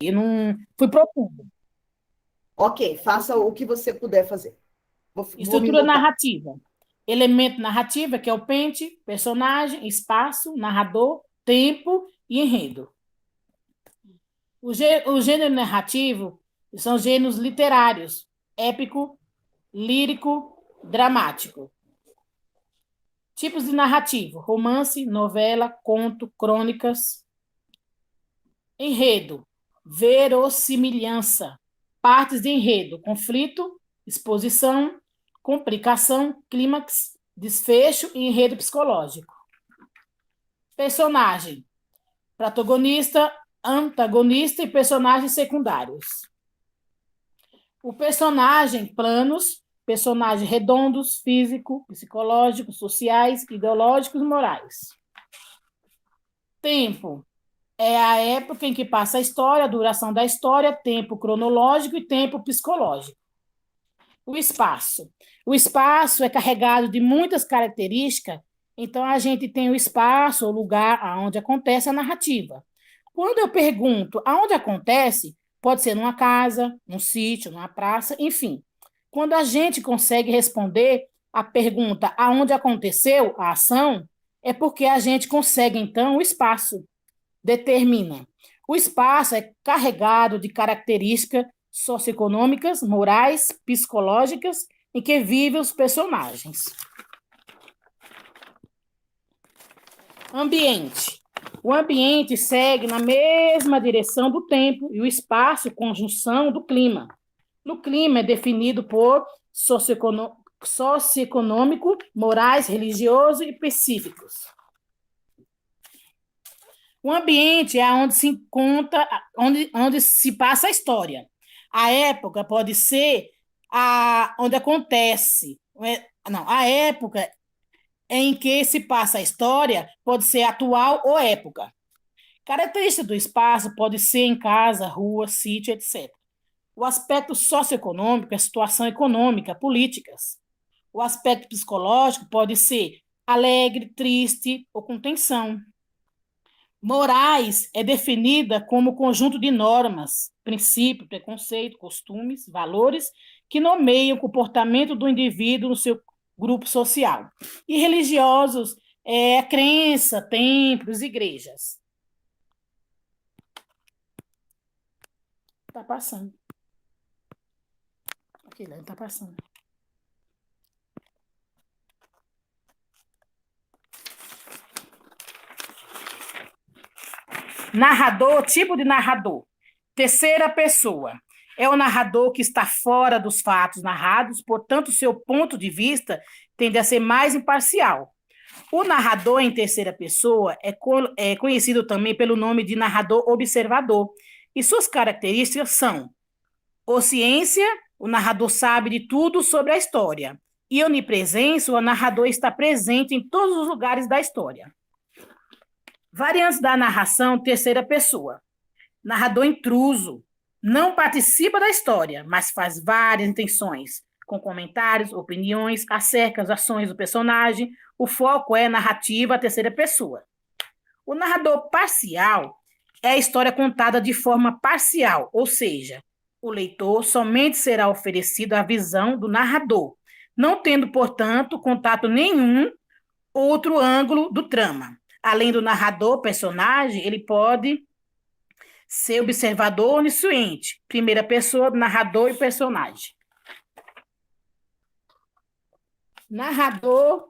Eu não fui profundo. Ok, faça o que você puder fazer. Vou me Estrutura mutar. narrativa. Elemento narrativa, que é o pente, personagem, espaço, narrador, tempo e enredo. O gênero narrativo são gêneros literários, épico, lírico, dramático. Tipos de narrativo: romance, novela, conto, crônicas. Enredo: verossimilhança. Partes de enredo: conflito, exposição, complicação, clímax, desfecho e enredo psicológico. Personagem: protagonista, antagonista e personagens secundários. O personagem: planos, personagens redondos, físico, psicológicos, sociais, ideológicos, morais. Tempo: é a época em que passa a história, a duração da história, tempo cronológico e tempo psicológico. O espaço. O espaço é carregado de muitas características, então a gente tem o espaço, o lugar onde acontece a narrativa. Quando eu pergunto aonde acontece, pode ser numa casa, num sítio, numa praça, enfim. Quando a gente consegue responder a pergunta aonde aconteceu a ação, é porque a gente consegue, então, o espaço determina. O espaço é carregado de características socioeconômicas, morais, psicológicas em que vivem os personagens. Ambiente. O ambiente segue na mesma direção do tempo e o espaço, conjunção do clima. No clima é definido por socioeconômico, morais, religioso e pacíficos. O ambiente é onde se encontra, onde se passa a história. A época pode ser onde acontece. Não, a época em que se passa a história pode ser atual ou época. Característica do espaço pode ser em casa, rua, sítio, etc. O aspecto socioeconômico é a situação econômica, políticas. O aspecto psicológico pode ser alegre, triste ou com tensão. Morais é definida como conjunto de normas, princípios, preconceito, costumes, valores que nomeiam o comportamento do indivíduo no seu grupo social. E religiosos é a crença, templos, igrejas. Tá passando. Aqui, né? Tá passando. Narrador, tipo de narrador. Terceira pessoa. É o narrador que está fora dos fatos narrados, portanto, seu ponto de vista tende a ser mais imparcial. O narrador em terceira pessoa é conhecido também pelo nome de narrador observador. E suas características são onisciência, o narrador sabe de tudo sobre a história. E onipresença, o narrador está presente em todos os lugares da história. Variantes da narração terceira pessoa. Narrador intruso. Não participa da história, mas faz várias intenções, com comentários, opiniões, acerca das ações do personagem. O foco é narrativa à terceira pessoa. O narrador parcial é a história contada de forma parcial, ou seja, o leitor somente será oferecido a visão do narrador, não tendo, portanto, contato nenhum outro ângulo do trama. Além do narrador, personagem, ele pode ser observador onisciente, primeira pessoa, narrador e personagem. Narrador,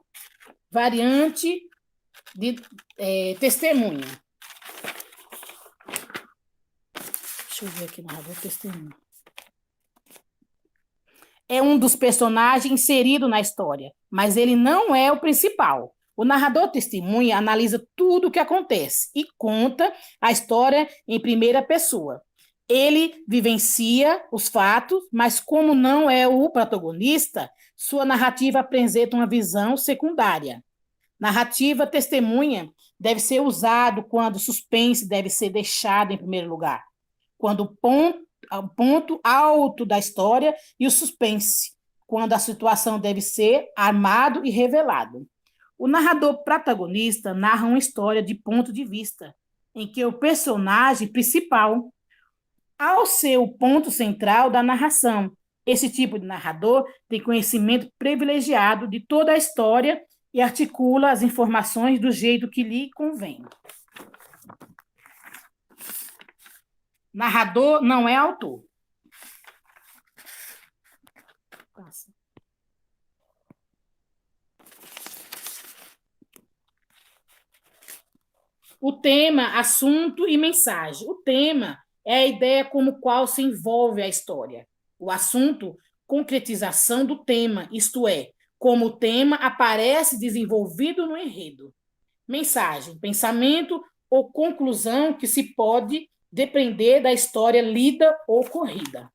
variante de testemunha. Deixa eu ver aqui, narrador, testemunha. É um dos personagens inserido na história, mas ele não é o principal. O narrador testemunha analisa tudo o que acontece e conta a história em primeira pessoa. Ele vivencia os fatos, mas como não é o protagonista, sua narrativa apresenta uma visão secundária. Narrativa testemunha deve ser usado quando o suspense deve ser deixado em primeiro lugar, quando o ponto alto da história e o suspense, quando a situação deve ser armado e revelado. O narrador protagonista narra uma história de ponto de vista, em que o personagem principal ao ser o ponto central da narração. Esse tipo de narrador tem conhecimento privilegiado de toda a história e articula as informações do jeito que lhe convém. Narrador não é autor. Passa. O tema, assunto e mensagem. O tema é a ideia como qual se envolve a história. O assunto, concretização do tema, isto é, como o tema aparece desenvolvido no enredo. Mensagem, pensamento ou conclusão que se pode depender da história lida ou corrida.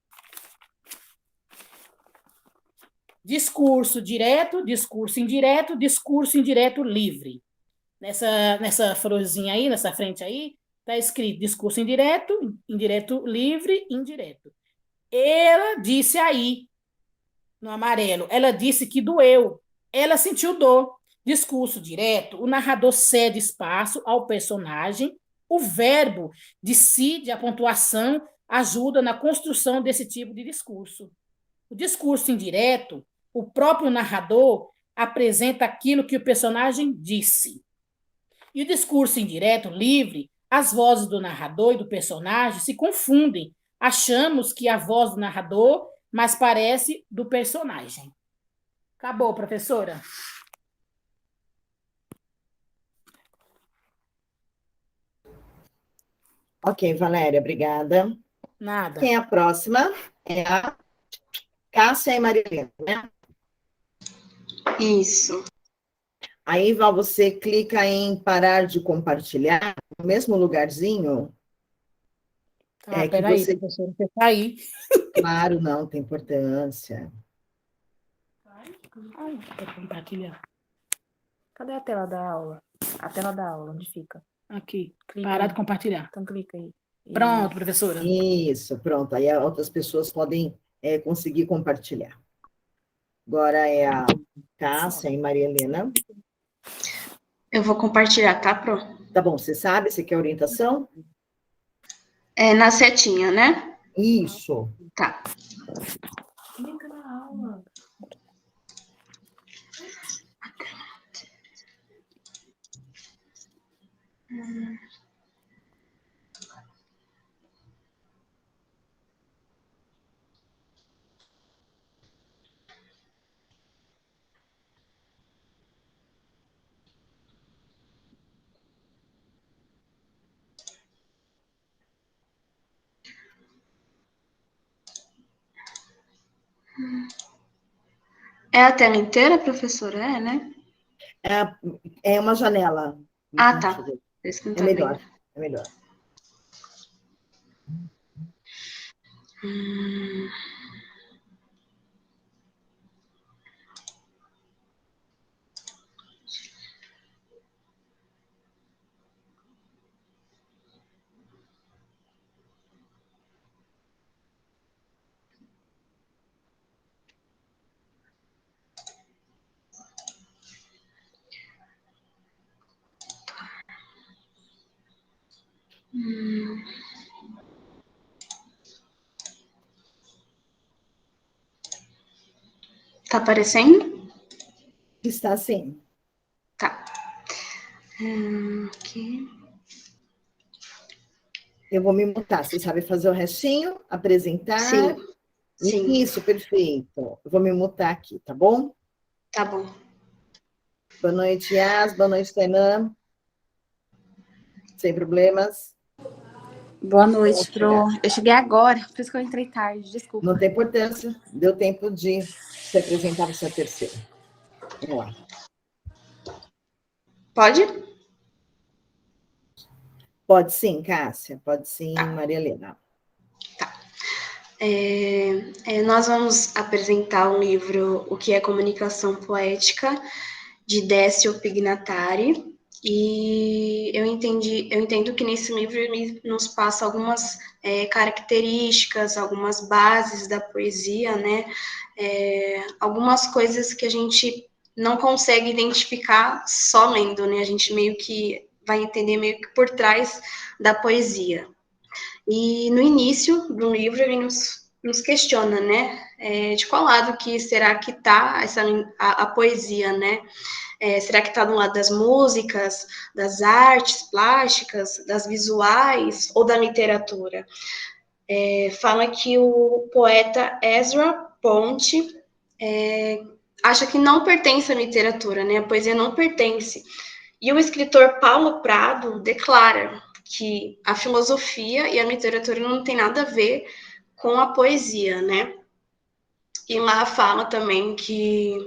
Discurso direto, discurso indireto livre. Nessa florzinha aí, nessa frente aí, está escrito discurso indireto, indireto livre, indireto. Ela disse aí, no amarelo, ela disse que doeu, ela sentiu dor. Discurso direto, o narrador cede espaço ao personagem, o verbo decide a pontuação, ajuda na construção desse tipo de discurso. O discurso indireto, o próprio narrador apresenta aquilo que o personagem disse. E o discurso indireto, livre, as vozes do narrador e do personagem se confundem. Achamos que a voz do narrador, mas parece do personagem. Acabou, professora? Ok, Valéria, obrigada. Nada. Quem é a próxima? É a Cássia e Marilena, né? Isso. Aí, Val, você clica em parar de compartilhar, no mesmo lugarzinho. Ah, Que peraí, você... professora, você tá aí. Claro, não, tem importância. Ai, vou compartilhar. Cadê a tela da aula? A tela da aula, onde fica? Aqui, Clica parar aí. de compartilhar. Então clica aí. Pronto, professora. Isso, pronto. Aí outras pessoas podem conseguir compartilhar. Agora é a Cássia e Maria Helena. Eu vou compartilhar, tá, Pro? Tá bom, você sabe? Você quer orientação? É na setinha, né? Isso. Tá. Clica na aula. É a tela inteira, professora? É, né? É uma janela. Ah, tá. Deixa eu ver. Esse que não É tá melhor, vendo. é melhor. Tá aparecendo? Está assim. Tá. Aqui. Eu vou me mutar. Você sabe fazer o restinho? Apresentar? Sim. Sim. Isso, perfeito. Eu vou me mutar aqui, tá bom? Tá bom. Boa noite, Yas. Boa noite, Tainã. Sem problemas. Boa noite, Pro. Eu cheguei agora, por isso que eu entrei tarde, desculpa. Não tem importância. Deu tempo de se apresentar para essa terceira. Vamos lá. Pode? Pode sim, Cássia. Pode sim, Maria Helena. Nós vamos apresentar o livro O que é Comunicação Poética, de Décio Pignatari. E eu entendo que nesse livro ele nos passa algumas características, algumas bases da poesia, né? Algumas coisas que a gente não consegue identificar só lendo, né? A gente meio que vai entender meio que por trás da poesia. E no início do livro ele nos questiona, né? De qual lado que será que está a poesia, né? Será que está do lado das músicas, das artes plásticas, das visuais ou da literatura? Fala que o poeta Ezra Pound acha que não pertence à literatura, né? A poesia não pertence. E o escritor Paulo Prado declara que a filosofia e a literatura não tem nada a ver com a poesia, né? E lá fala também que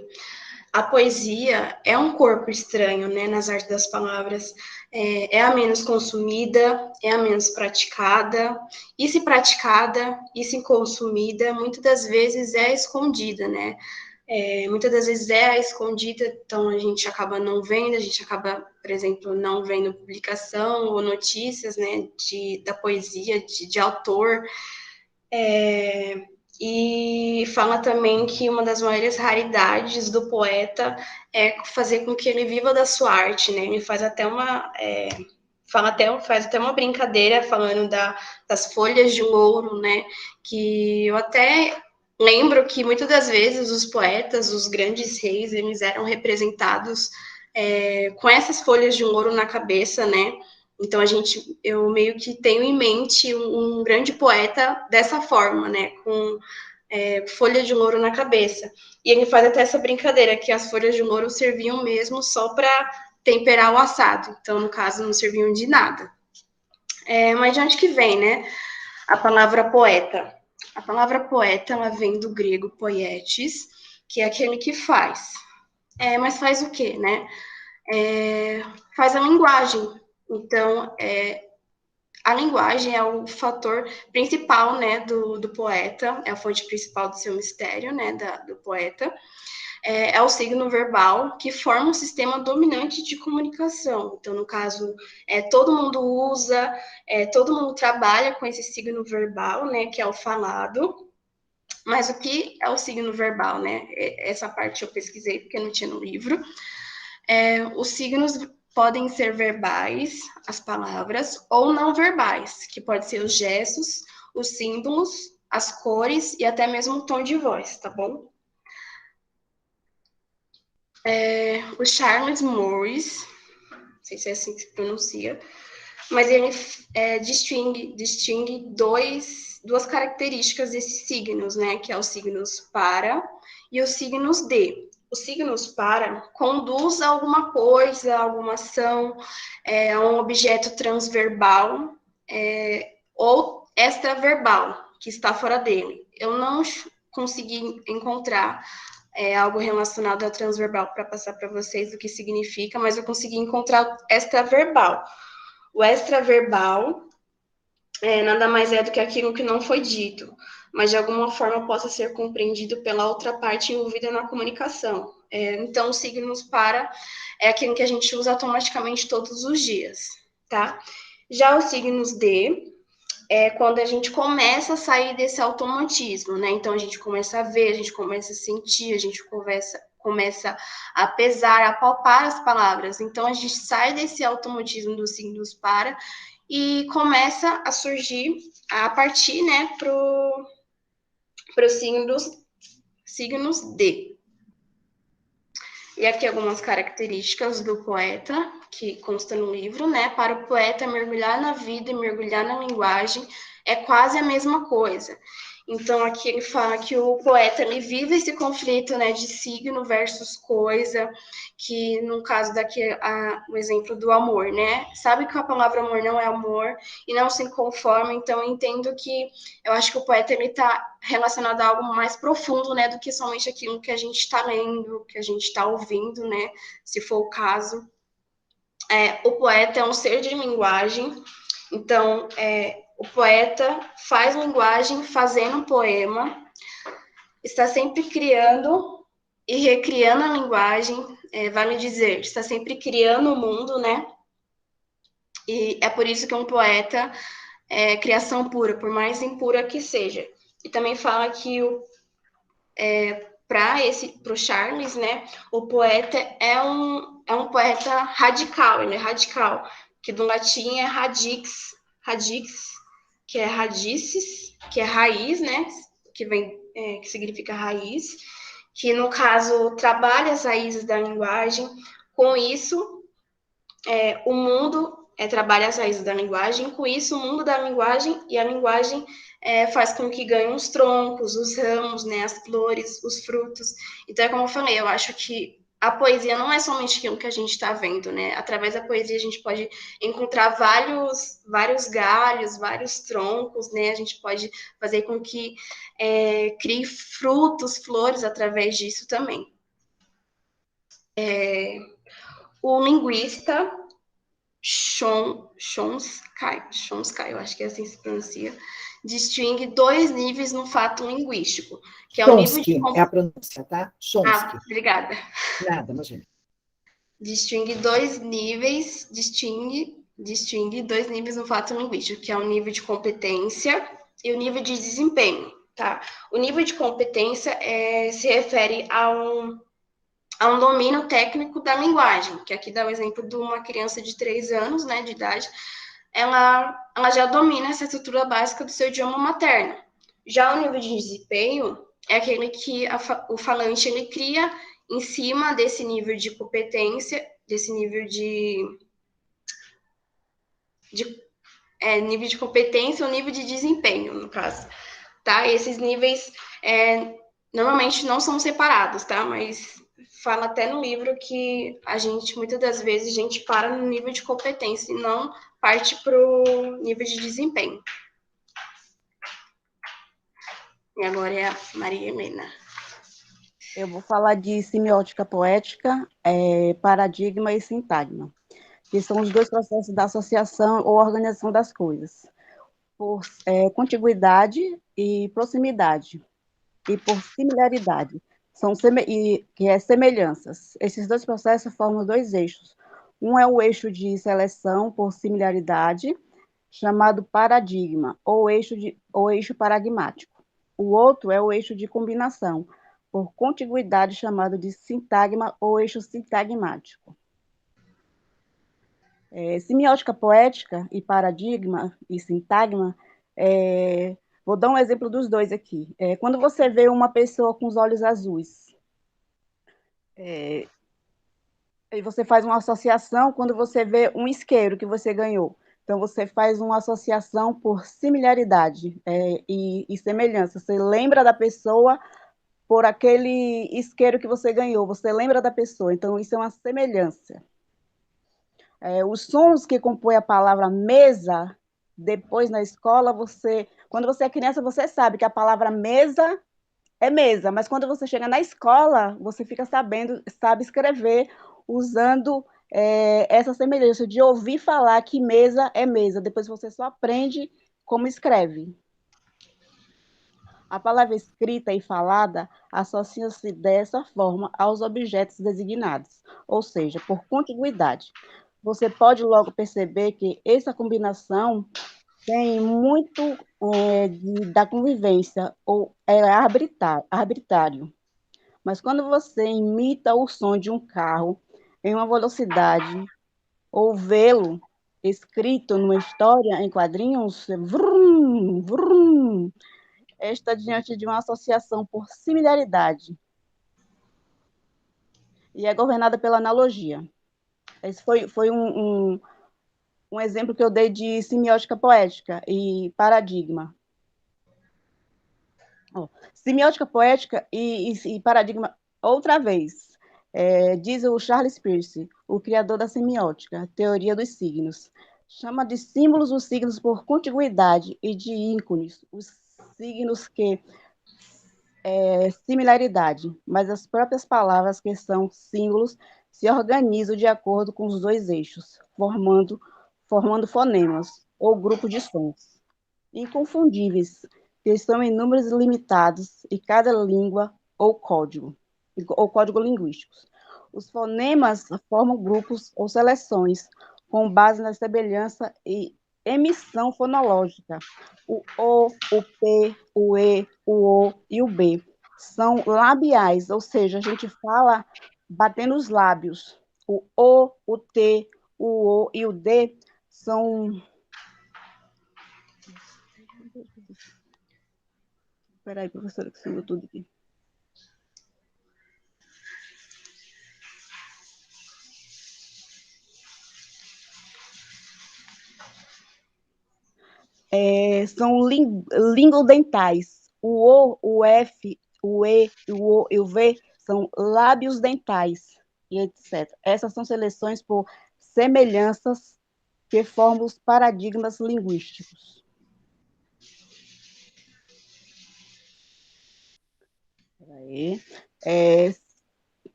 a poesia é um corpo estranho, né, nas artes das palavras. É a menos consumida, é a menos praticada, e se praticada, e se consumida, muitas das vezes é escondida, né? Muitas das vezes é escondida, então a gente acaba não vendo, a gente acaba, por exemplo, não vendo publicação ou notícias, né, da poesia, de autor. E fala também que uma das maiores raridades do poeta é fazer com que ele viva da sua arte, né? Ele faz até faz até uma brincadeira falando das folhas de louro, né? Que eu até lembro que muitas das vezes os poetas, os grandes reis, eles eram representados com essas folhas de louro na cabeça, né? Então eu meio que tenho em mente um grande poeta dessa forma, né? Com folha de louro na cabeça. E ele faz até essa brincadeira que as folhas de louro serviam mesmo só para temperar o assado. Então, no caso, não serviam de nada. Mas de onde que vem, né? A palavra poeta. A palavra poeta, ela vem do grego poietes, que é aquele que faz. Mas faz o quê, né? Faz a linguagem. Então, a linguagem é o fator principal, né, do poeta, é a fonte principal do seu mistério, né, do poeta. É o signo verbal, que forma um sistema dominante de comunicação. Então, no caso, todo mundo usa, todo mundo trabalha com esse signo verbal, né, que é o falado. Mas o que é o signo verbal, né? Essa parte eu pesquisei porque não tinha no livro. Os signos podem ser verbais, as palavras, ou não verbais, que pode ser os gestos, os símbolos, as cores e até mesmo o tom de voz, tá bom? O Charles Morris, não sei se é assim que se pronuncia, mas ele distingue duas características desses signos, né? Que é os signos para e os signos de. Os signos para conduz a alguma coisa, a alguma ação, a um objeto transverbal ou extraverbal, que está fora dele. Eu não consegui encontrar algo relacionado ao transverbal para passar para vocês o que significa, mas eu consegui encontrar o extraverbal. O extraverbal nada mais é do que aquilo que não foi dito, mas de alguma forma possa ser compreendido pela outra parte envolvida na comunicação. Então, os signos para é aquilo que a gente usa automaticamente todos os dias, tá? Já os signos de é quando a gente começa a sair desse automatismo, né? Então, a gente começa a ver, a gente começa a sentir, a gente começa a pesar, a palpar as palavras. Então, a gente sai desse automatismo dos signos para e começa a surgir, a partir, né, para os signos de. E aqui algumas características do poeta, que consta no livro, né? Para o poeta, mergulhar na vida e mergulhar na linguagem é quase a mesma coisa. Então, aqui ele fala que o poeta ele vive esse conflito, né, de signo versus coisa, que no caso daqui o exemplo do amor, né? Sabe que a palavra amor não é amor e não se conforma, então eu entendo que eu acho que o poeta ele está relacionado a algo mais profundo, né, do que somente aquilo que a gente está lendo, que a gente está ouvindo, né, se for o caso. O poeta é um ser de linguagem, então o poeta faz linguagem fazendo poema, está sempre criando e recriando a linguagem, vale dizer, está sempre criando o mundo, né? E é por isso que um poeta é criação pura, por mais impura que seja. E também fala que para o Charles, né, o poeta é um poeta radical, ele é radical, que do latim é radix, que é radices, que é raiz, né? Que significa raiz, que no caso trabalha as raízes da linguagem. Com isso, o mundo trabalha as raízes da linguagem. Com isso, o mundo da linguagem e a linguagem faz com que ganhem os troncos, os ramos, né? As flores, os frutos. Então, como eu falei, eu acho que a poesia não é somente aquilo que a gente está vendo, né? Através da poesia a gente pode encontrar vários galhos, vários troncos, né? A gente pode fazer com que crie frutos, flores através disso também. O linguista Chomsky, eu acho que é assim que se pronuncia, distingue dois níveis no fato linguístico, que é o nível de... Chomsky é a pronúncia, tá? Chomsky. Obrigada. Nada, imagina. Distingue dois níveis no fato linguístico, que é o nível de competência e o nível de desempenho, tá? O nível de competência se refere a um domínio técnico da linguagem, que aqui dá o exemplo de uma criança de 3 anos, né, de idade, ela já domina essa estrutura básica do seu idioma materno. Já o nível de desempenho é aquele que o falante ele cria em cima desse nível de competência, desse nível nível de competência ou nível de desempenho, no caso, tá? Esses níveis normalmente não são separados, tá? Mas fala até no livro que muitas das vezes, a gente para no nível de competência e não parte para o nível de desempenho. E agora é a Maria Helena. Eu vou falar de semiótica poética, paradigma e sintagma, que são os dois processos da associação ou organização das coisas, por contiguidade e proximidade, e por similaridade, que é semelhanças. Esses dois processos formam dois eixos. Um é o eixo de seleção por similaridade, chamado paradigma, ou eixo paragmático. O outro é o eixo de combinação, por contiguidade, chamado de sintagma ou eixo sintagmático. Semiótica poética e paradigma e sintagma, vou dar um exemplo dos dois aqui. Quando você vê uma pessoa com os olhos azuis, e você faz uma associação quando você vê um isqueiro que você ganhou. Então, você faz uma associação por similaridade e semelhança. Você lembra da pessoa por aquele isqueiro que você ganhou. Você lembra da pessoa. Então, isso é uma semelhança. Os sons que compõem a palavra mesa, depois na escola, quando você é criança, você sabe que a palavra mesa é mesa, mas quando você chega na escola, você sabe escrever usando essa semelhança de ouvir falar que mesa é mesa, depois você só aprende como escreve. A palavra escrita e falada associam-se dessa forma aos objetos designados, ou seja, por contiguidade. Você pode logo perceber que essa combinação tem muito da convivência, ou é arbitrário. Mas quando você imita o som de um carro em uma velocidade, ou vê-lo escrito numa história em quadrinhos, vrum, vrum, está diante de uma associação por similaridade e é governada pela analogia. Esse foi um exemplo que eu dei de semiótica poética e paradigma. Semiótica poética e paradigma, outra vez, diz o Charles Peirce, o criador da semiótica, teoria dos signos. Chama de símbolos os signos por contiguidade e de ícones, os signos que similaridade, mas as próprias palavras que são símbolos se organizam de acordo com os dois eixos, formando fonemas ou grupo de sons inconfundíveis, que são em números limitados e cada língua ou código linguístico. Os fonemas formam grupos ou seleções com base na semelhança e emissão fonológica. O O, o P, o E, o O e o B são labiais, ou seja, a gente fala batendo os lábios. O O, o T, o O e o D são Espera aí, professora, que sumiu tudo aqui. São lingodentais. O O, o F, o E, o O e o V são lábios dentais, e etc. Essas são seleções por semelhanças que formam os paradigmas linguísticos. Aí,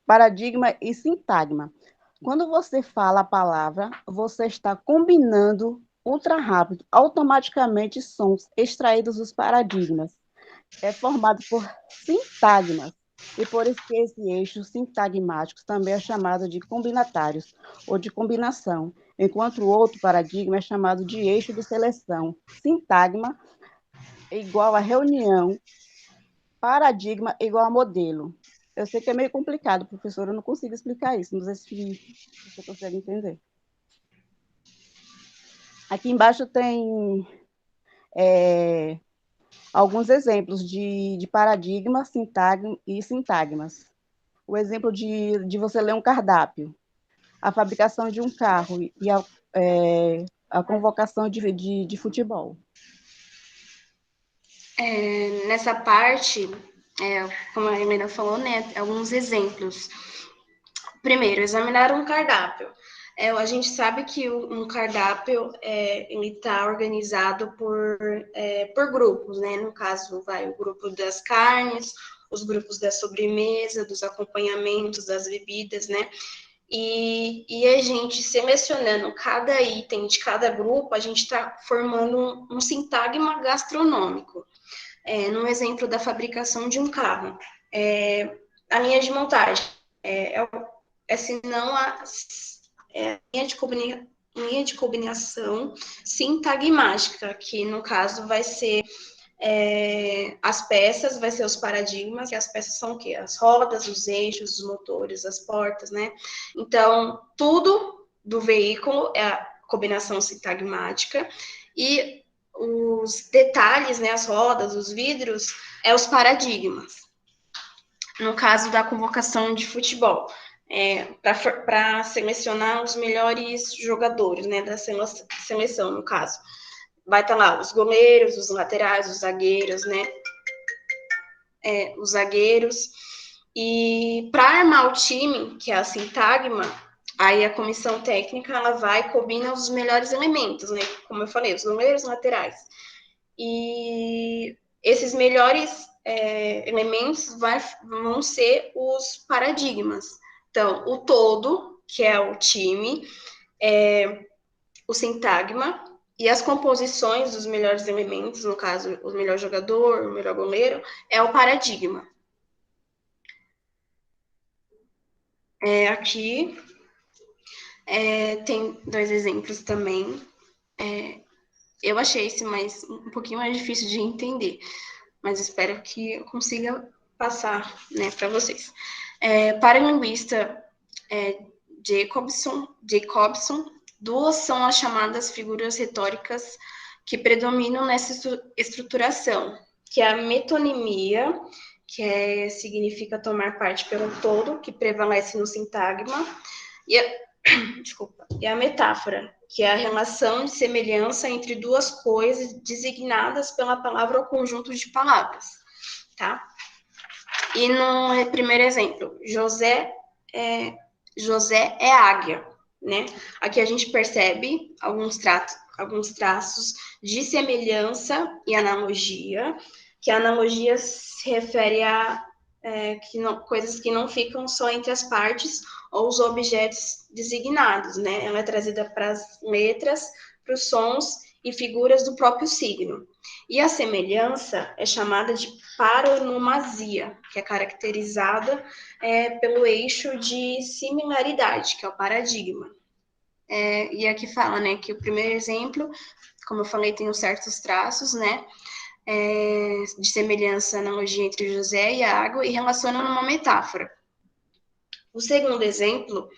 paradigma e sintagma. Quando você fala a palavra, você está combinando ultra rápido, automaticamente sons extraídos dos paradigmas. É formado por sintagmas, e por isso que esse eixo sintagmático também é chamado de combinatários, ou de combinação, enquanto o outro paradigma é chamado de eixo de seleção. Sintagma é igual a reunião, paradigma é igual a modelo. Eu sei que é meio complicado, professor, eu não consigo explicar isso, não sei se você consegue entender. Aqui embaixo tem alguns exemplos de paradigma, sintagma e sintagmas. O exemplo de você ler um cardápio, a fabricação de um carro e a convocação de futebol. Nessa parte, como a Helena falou, né, alguns exemplos. Primeiro, examinar um cardápio. A gente sabe que um cardápio ele está organizado por grupos, né? No caso, vai o grupo das carnes, os grupos da sobremesa, dos acompanhamentos, das bebidas, né? E a gente selecionando cada item de cada grupo, a gente está formando um sintagma gastronômico. No exemplo da fabricação de um carro, a linha de montagem senão a linha de combinação sintagmática, que no caso vai ser as peças, vai ser os paradigmas, e as peças são o quê? As rodas, os eixos, os motores, as portas, né? Então, tudo do veículo é a combinação sintagmática, e os detalhes, né, as rodas, os vidros, os paradigmas. No caso da convocação de futebol, para selecionar os melhores jogadores, né, da seleção, no caso. Vai estar lá os goleiros, os laterais, os zagueiros, né? Os zagueiros. E para armar o time, que é a sintagma, aí a comissão técnica, ela vai e combina os melhores elementos, né? Como eu falei, os goleiros, laterais. E esses melhores elementos vão ser os paradigmas. Então, o todo, que é o time, o sintagma, e as composições dos melhores elementos, no caso, o melhor jogador, o melhor goleiro, é o paradigma. Aqui tem dois exemplos também. Eu achei esse um pouquinho mais difícil de entender, mas espero que eu consiga passar, né, para vocês. Para o linguista Jacobson, duas são as chamadas figuras retóricas que predominam nessa estruturação, que é a metonimia, que significa tomar parte pelo todo, que prevalece no sintagma, e a metáfora, que é a relação de semelhança entre duas coisas designadas pela palavra ou conjunto de palavras, tá? E no primeiro exemplo, José é águia, né? Aqui a gente percebe alguns traços de semelhança e analogia, que a analogia se refere a coisas que não ficam só entre as partes ou os objetos designados, né? Ela é trazida para as letras, para os sons e figuras do próprio signo. E a semelhança é chamada de paronomasia, que é caracterizada pelo eixo de similaridade, que é o paradigma. E aqui fala, né, que o primeiro exemplo, como eu falei, tem uns certos traços, né, de semelhança, analogia entre José e a água, e relaciona numa metáfora. O segundo exemplo,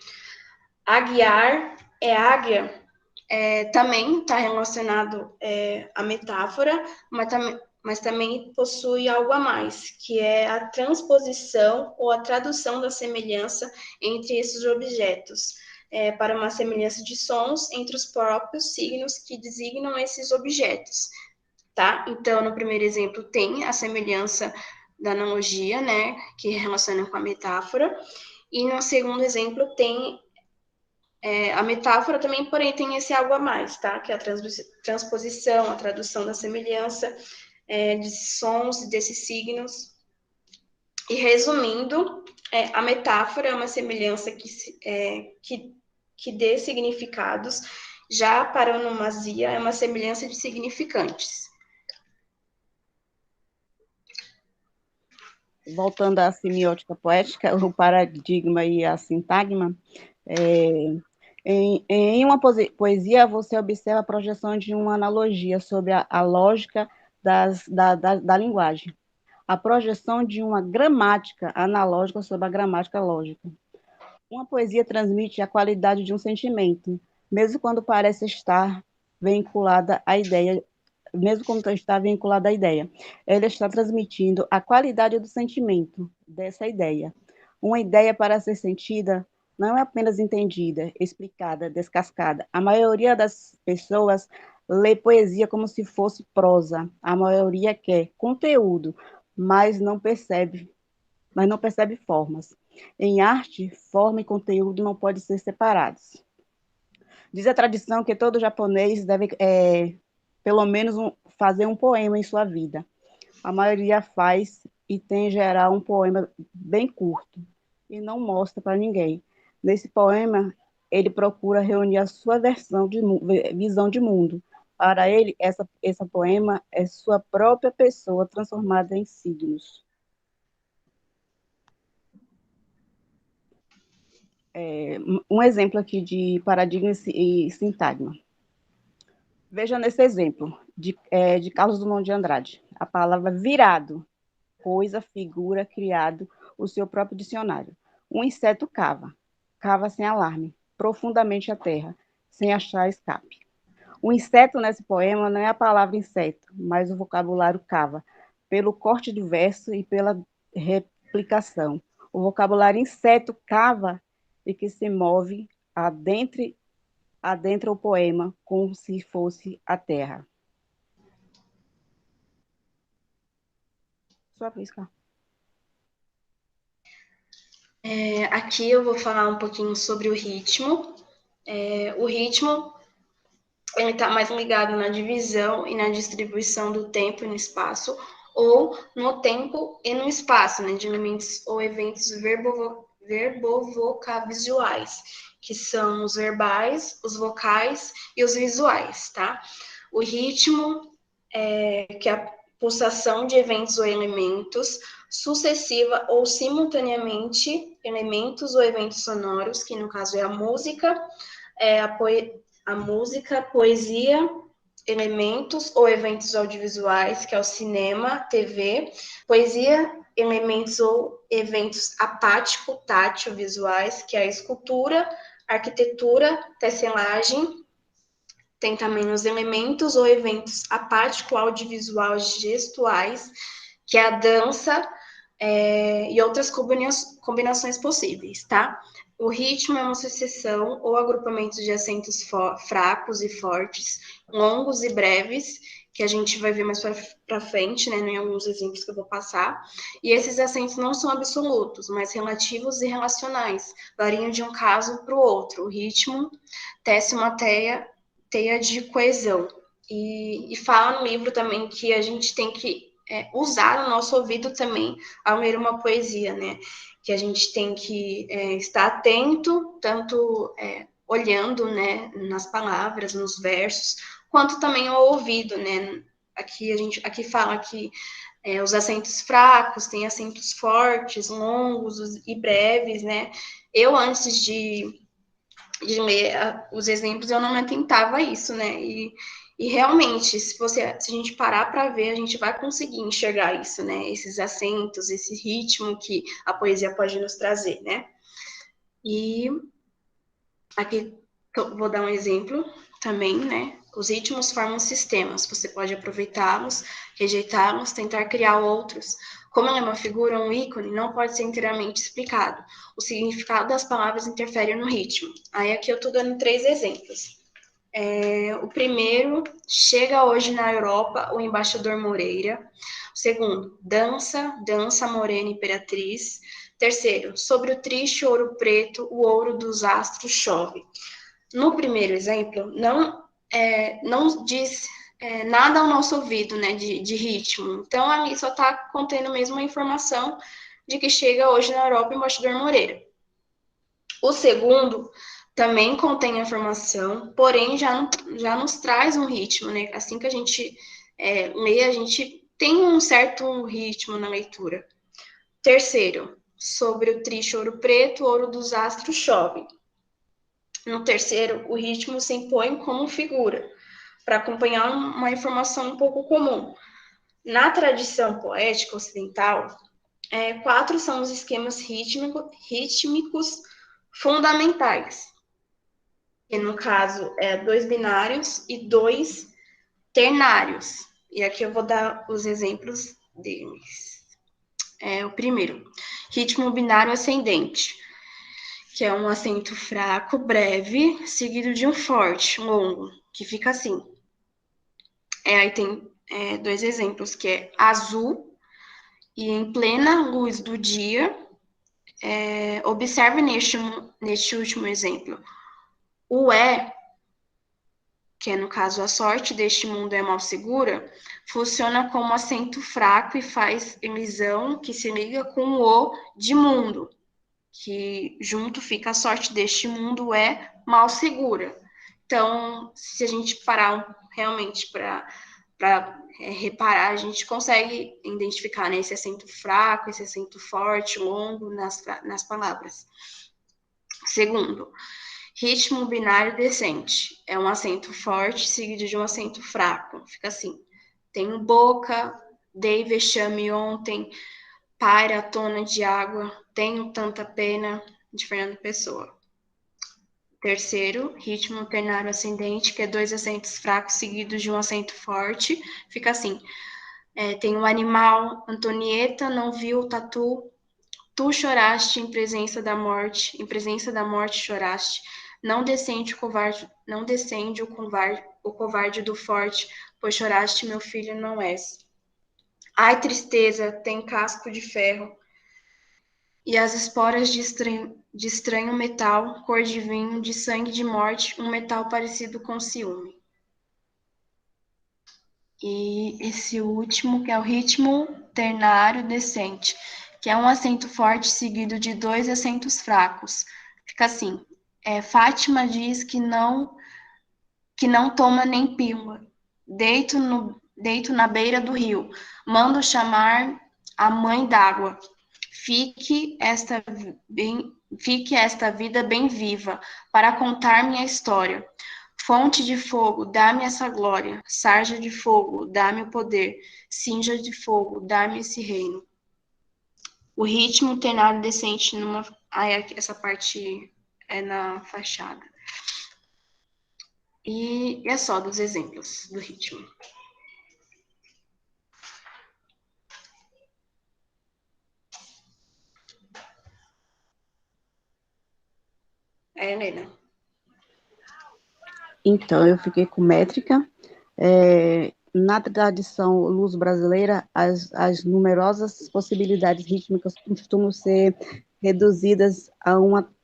aguiar é águia, também está relacionado à metáfora, mas também possui algo a mais, que é a transposição ou a tradução da semelhança entre esses objetos, para uma semelhança de sons entre os próprios signos que designam esses objetos, tá? Então, no primeiro exemplo, tem a semelhança da analogia, né, que relaciona com a metáfora, e no segundo exemplo tem a metáfora também, porém, tem esse algo a mais, tá? Que é a transposição, a tradução da semelhança desses sons e desses signos. E resumindo, a metáfora é uma semelhança que dê significados, já a paronomasia é uma semelhança de significantes. Voltando à semiótica poética, o paradigma e a sintagma, em uma poesia você observa a projeção de uma analogia sobre a lógica da linguagem, a projeção de uma gramática analógica sobre a gramática lógica. Uma poesia transmite a qualidade de um sentimento, mesmo quando parece estar vinculada à ideia. Mesmo quando está vinculada à ideia, ela está transmitindo a qualidade do sentimento dessa ideia. Uma ideia, para ser sentida, não é apenas entendida, explicada, descascada. A maioria das pessoas lê poesia como se fosse prosa. A maioria quer conteúdo, mas não percebe formas. Em arte, forma e conteúdo não podem ser separados. Diz a tradição que todo japonês deve pelo menos fazer um poema em sua vida. A maioria faz e tem em geral um poema bem curto e não mostra para ninguém. Nesse poema, ele procura reunir a sua visão de mundo. Para ele, essa poema é sua própria pessoa transformada em signos. Um exemplo aqui de paradigma e sintagma. Veja nesse exemplo de Carlos Drummond de Andrade. A palavra virado, coisa, figura, criado, o seu próprio dicionário. Um inseto cava sem alarme, profundamente a terra, sem achar escape. O inseto nesse poema não é a palavra inseto, mas o vocabulário cava, pelo corte do verso e pela replicação. O vocabulário inseto cava e que se move adentra o poema como se fosse a terra. Sua vez, Cá. Aqui eu vou falar um pouquinho sobre o ritmo. O ritmo ele está mais ligado na divisão e na distribuição do tempo e no espaço, ou no tempo e no espaço, né, de elementos ou eventos verbovocavisuais, que são os verbais, os vocais e os visuais, tá? O ritmo que é a pulsação de eventos ou elementos, sucessiva ou simultaneamente elementos ou eventos sonoros, que no caso é a música, a música, poesia, elementos ou eventos audiovisuais, que é o cinema, TV, poesia, elementos ou eventos apático-tátil visuais, que é a escultura, arquitetura, tecelagem. Tem também os elementos ou eventos apático-audiovisual gestuais, que é a dança e outras combinações possíveis, tá? O ritmo é uma sucessão ou agrupamento de acentos fracos e fortes, longos e breves, que a gente vai ver mais para frente, né, em alguns exemplos que eu vou passar. E esses acentos não são absolutos, mas relativos e relacionais, variam de um caso para o outro. O ritmo tece uma teia de coesão. E fala no livro também que a gente tem que usar o nosso ouvido também ao ler uma poesia, né? Que a gente tem que estar atento, tanto olhando, né, nas palavras, nos versos, quanto também ao ouvido, né? Aqui fala que os acentos fracos têm acentos fortes, longos e breves, né? Eu, antes de ler os exemplos, eu não me atentava a isso, né? E realmente, se a gente parar para ver, a gente vai conseguir enxergar isso, né? Esses acentos, esse ritmo que a poesia pode nos trazer, né? E aqui eu vou dar um exemplo também, né? Os ritmos formam sistemas, você pode aproveitá-los, rejeitá-los, tentar criar outros. Como ela é uma figura, um ícone, não pode ser inteiramente explicado. O significado das palavras interfere no ritmo. Aí aqui eu estou dando 3 exemplos. O primeiro, chega hoje na Europa o embaixador Moreira. O segundo, dança, dança morena imperatriz. Terceiro, sobre o triste ouro preto, o ouro dos astros chove. No primeiro exemplo, não diz nada ao nosso ouvido, né, de ritmo. Então, ali só está contendo mesmo a informação de que chega hoje na Europa o embaixador Moreira. O segundo também contém a informação, porém já nos traz um ritmo, né? Assim que a gente lê, a gente tem um certo ritmo na leitura. Terceiro, sobre o triste ouro preto, o ouro dos astros chove. No terceiro, o ritmo se impõe como figura, para acompanhar uma informação um pouco comum. Na tradição poética ocidental, 4 são os esquemas rítmicos fundamentais, que no caso 2 binários e 2 ternários. E aqui eu vou dar os exemplos deles. O primeiro, ritmo binário ascendente, que é um acento fraco, breve, seguido de um forte, longo, que fica assim. Aí tem 2 exemplos, que é azul, e em plena luz do dia, observe neste último exemplo. O que é no caso a sorte deste mundo é mal segura, funciona como acento fraco e faz elisão que se liga com o de mundo, que junto fica a sorte deste mundo é mal segura. Então, se a gente parar realmente para reparar, a gente consegue identificar, né, esse acento fraco, esse acento forte, longo nas palavras. Segundo, ritmo binário descente. É um acento forte seguido de um acento fraco. Fica assim. Tenho boca, dei vexame ontem, para a tona de água, tenho tanta pena, de Fernando Pessoa. Terceiro, ritmo ternário ascendente, que é 2 acentos fracos seguidos de um acento forte. Fica assim. Tem um animal, Antonieta não viu o tatu, tu choraste em presença da morte choraste. Não descende o covarde do forte, pois choraste, meu filho, não és. Ai, tristeza, tem casco de ferro, e as esporas de estranho metal, cor de vinho, de sangue de morte, um metal parecido com ciúme. E esse último, que é o ritmo ternário descente, que é um acento forte seguido de 2 acentos fracos. Fica assim. Fátima diz que não toma nem pílula. Deito na beira do rio. Mando chamar a mãe d'água. Fique esta vida bem viva, para contar minha história. Fonte de fogo, dá-me essa glória. Sarja de fogo, dá-me o poder. Cinja de fogo, dá-me esse reino. O ritmo ternário descente essa parte é na fachada. E é só dos exemplos do ritmo. Helena. Então, eu fiquei com métrica. Na tradição luso-brasileira, as numerosas possibilidades rítmicas costumam ser reduzidas a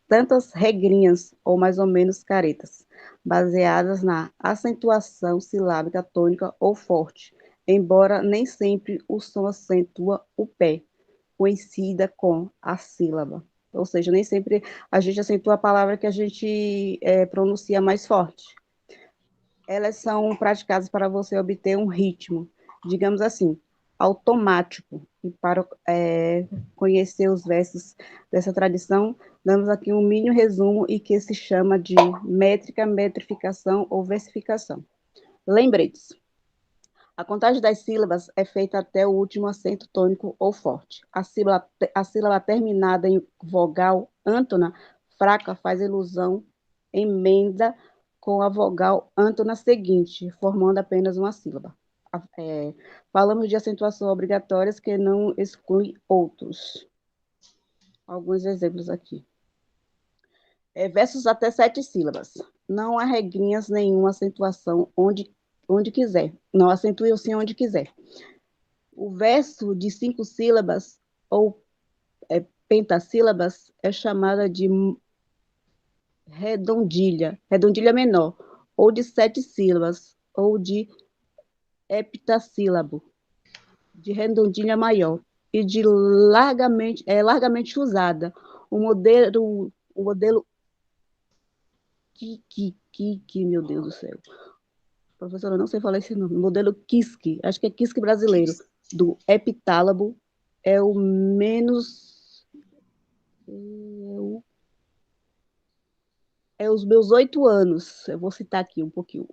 tantas regrinhas, ou mais ou menos caretas, baseadas na acentuação silábica tônica ou forte, embora nem sempre o som acentua o pé, coincida com a sílaba. Ou seja, nem sempre a gente acentua a palavra que a gente pronuncia mais forte. Elas são praticadas para você obter um ritmo, digamos assim, automático. E para conhecer os versos dessa tradição, damos aqui um mini resumo e que se chama de métrica, metrificação ou versificação. Lembretes. A contagem das sílabas é feita até o último acento tônico ou forte. A sílaba terminada em vogal ântona fraca faz ilusão, emenda com a vogal ântona seguinte, formando apenas uma sílaba. Falamos de acentuação obrigatórias que não exclui outros. Alguns exemplos aqui. Versos até 7 sílabas. Não há regrinhas nenhuma acentuação onde quiser. Não acentue sim onde quiser. O verso de 5 sílabas ou pentassílabas é chamada de redondilha menor, ou de 7 sílabas, ou de heptassílabo, de redondilha maior, e de largamente usada. O modelo meu Deus do céu. Professora, eu não sei falar esse nome. Modelo Kiske, acho que é Kiske brasileiro, do heptálabo, é o menos... É os meus 8 anos. Eu vou citar aqui um pouquinho.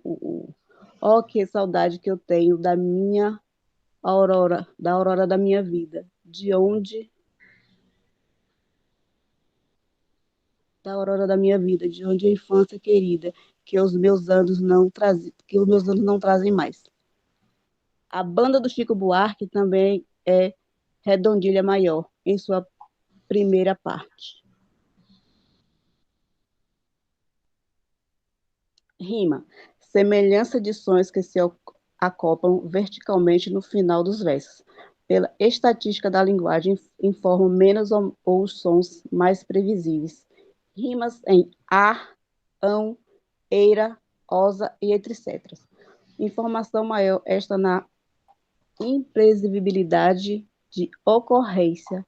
Que saudade que eu tenho da minha aurora, da minha vida. Da aurora da minha vida, de onde a infância querida, que os meus anos não trazem mais. A banda do Chico Buarque também é redondilha maior, em sua primeira parte. Rima. Semelhança de sons que se acoplam verticalmente no final dos versos. Pela estatística da linguagem, informam menos ou os sons mais previsíveis. Rimas em ar, ão, eira, osa e etc. Informação maior esta na imprevisibilidade de ocorrência.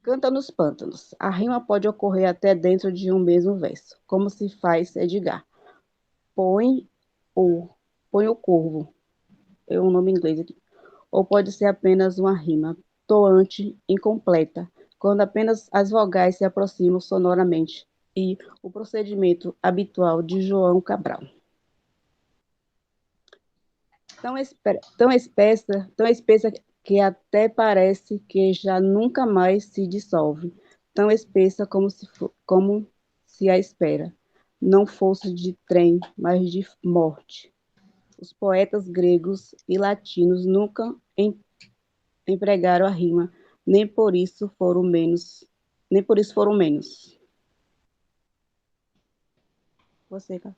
Canta nos pântanos. A rima pode ocorrer até dentro de um mesmo verso, como se faz Edgar. Põe o corvo. É um nome em inglês aqui. Ou pode ser apenas uma rima toante, incompleta, quando apenas as vogais se aproximam sonoramente, e o procedimento habitual de João Cabral. Tão espessa que até parece que já nunca mais se dissolve, tão espessa como se a espera não fosse de trem, mas de morte. Os poetas gregos e latinos nunca empregaram a rima, nem por isso foram menos. Você, cara.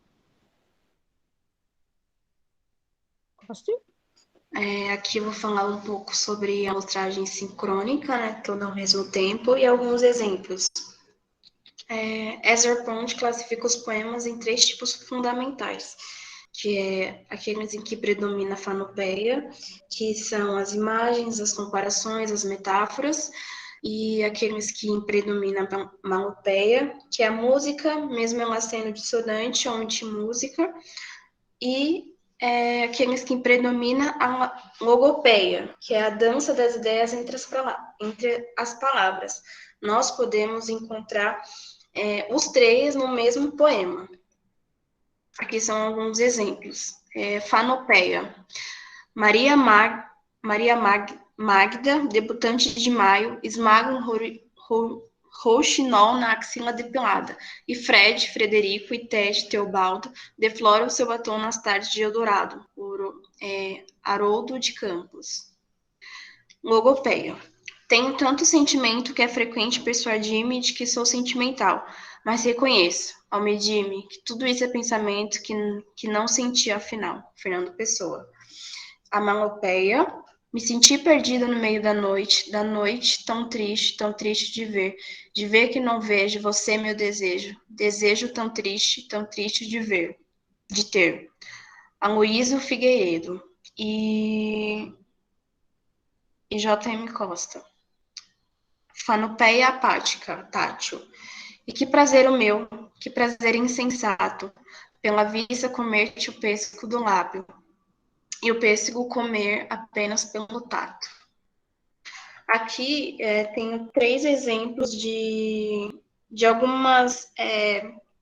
Aqui eu vou falar um pouco sobre a amostragem sincrônica, né, tudo ao mesmo tempo, e alguns exemplos. Ezra Pound classifica os poemas em 3 tipos fundamentais, que é aqueles em que predomina a fanopeia, que são as imagens, as comparações, as metáforas, e aqueles que predomina a malopeia, que é a música, mesmo ela sendo dissonante ou antimúsica, e aqueles que predomina a logopeia, que é a dança das ideias entre as palavras. Nós podemos encontrar os 3 no mesmo poema. Aqui são alguns exemplos. Fanopeia. Maria Magda, debutante de maio, esmaga um rouxinol na axila depilada, e Frederico e Ted Teobaldo defloram seu batom nas tardes de Eldorado, Haroldo de Campos. Logopeia. Tenho tanto sentimento que é frequente persuadir-me de que sou sentimental, mas reconheço, ao medir-me, que tudo isso é pensamento que não senti afinal. Fernando Pessoa. A malopeia. Me senti perdida no meio da noite tão triste de ver que não vejo você, meu desejo tão triste de ter. Aloísio Figueiredo e J.M. Costa. Fanopeia apática, tátil. E que prazer o meu, que prazer insensato, pela vista comer-te o pêssego do lábio, e o pêssego comer apenas pelo tato. Aqui tenho 3 exemplos de algumas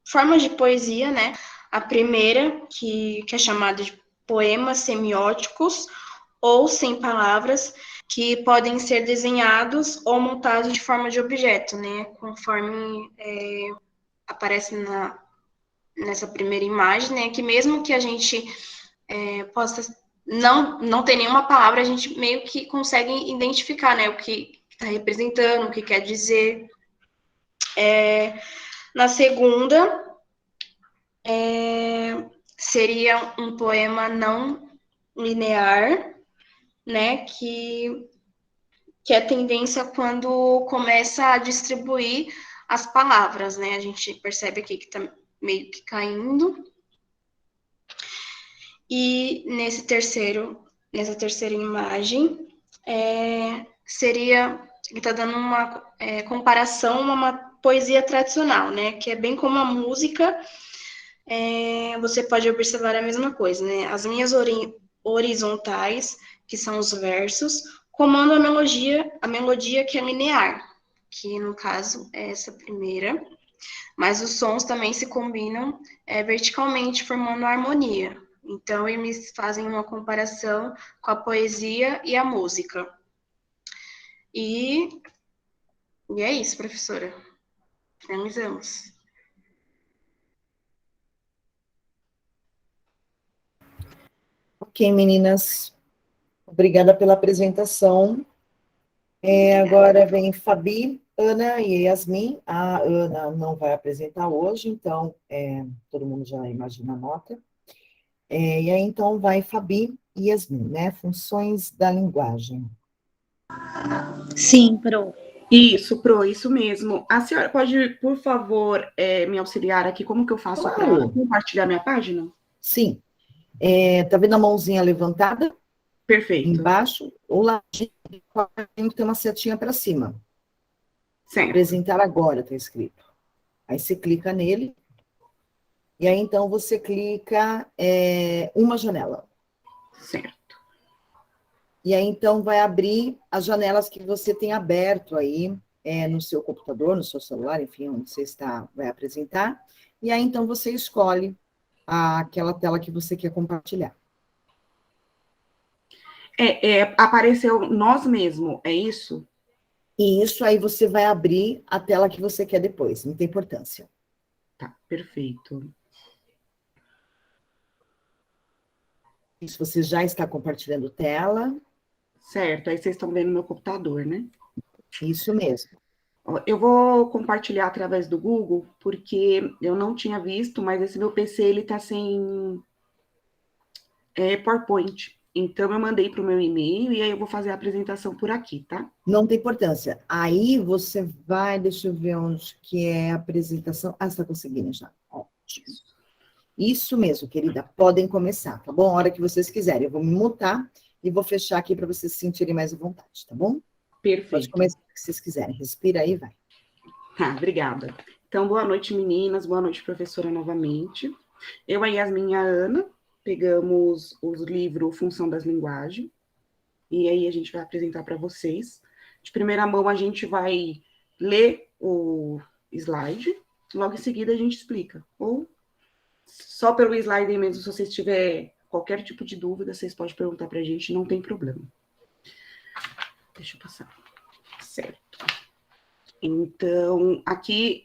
formas de poesia, né? A primeira, que é chamada de poemas semióticos, ou sem palavras, que podem ser desenhados ou montados de forma de objeto, né? Conforme aparece nessa primeira imagem, né, que mesmo que a gente possa não ter nenhuma palavra, a gente meio que consegue identificar, né, o que está representando, o que quer dizer. Na segunda, seria um poema não linear, né, que é tendência quando começa a distribuir as palavras, né, a gente percebe aqui que está meio que caindo. E nessa terceira imagem, seria, ele está dando uma comparação a uma poesia tradicional, né? Que é bem como a música, você pode observar a mesma coisa, né? As linhas horizontais, que são os versos, comandam a melodia que é linear, que no caso é essa primeira, mas os sons também se combinam verticalmente, formando a harmonia. Então, eles fazem uma comparação com a poesia e a música. E é isso, professora. Finalizamos. Ok, meninas. Obrigada pela apresentação. Agora vem Fabi, Ana e Yasmin. A Ana não vai apresentar hoje, então todo mundo já imagina a nota. E aí, então, vai Fabi e Yasmin, né? Funções da linguagem. Sim, Pro. Isso, Pro, isso mesmo. A senhora pode, por favor, me auxiliar aqui? Como que eu faço para Claro. compartilhar minha página? Sim. Tá vendo a mãozinha levantada? Perfeito. Embaixo, o ladinho que tem uma setinha para cima. Certo. Apresentar agora, está escrito. Aí você clica nele, e aí então você clica uma janela. Certo. E aí então vai abrir as janelas que você tem aberto aí no seu computador, no seu celular, enfim, onde você vai apresentar. E aí então você escolhe aquela tela que você quer compartilhar. Apareceu nós mesmos, é isso? E isso aí você vai abrir a tela que você quer depois, não tem importância. Tá, perfeito. Isso, você já está compartilhando tela. Certo, aí vocês estão vendo meu computador, né? Isso mesmo. Eu vou compartilhar através do Google, porque eu não tinha visto, mas esse meu PC, ele tá sem PowerPoint. Então, eu mandei para o meu e-mail e aí eu vou fazer a apresentação por aqui, tá? Não tem importância. Aí você vai, deixa eu ver onde que é a apresentação. Ah, você está conseguindo já. Ótimo. Isso mesmo, querida. Podem começar, tá bom? A hora que vocês quiserem. Eu vou me mutar e vou fechar aqui para vocês se sentirem mais à vontade, tá bom? Perfeito. Pode começar o que vocês quiserem. Respira aí e vai. Tá, obrigada. Então, boa noite, meninas. Boa noite, professora, novamente. Eu, a Yasmin e a Ana pegamos os livros Função das Linguagens e aí a gente vai apresentar para vocês. De primeira mão, a gente vai ler o slide, logo em seguida a gente explica. Ou só pelo slide mesmo, se vocês tiverem qualquer tipo de dúvida, vocês podem perguntar para a gente, não tem problema. Deixa eu passar. Certo. Então, aqui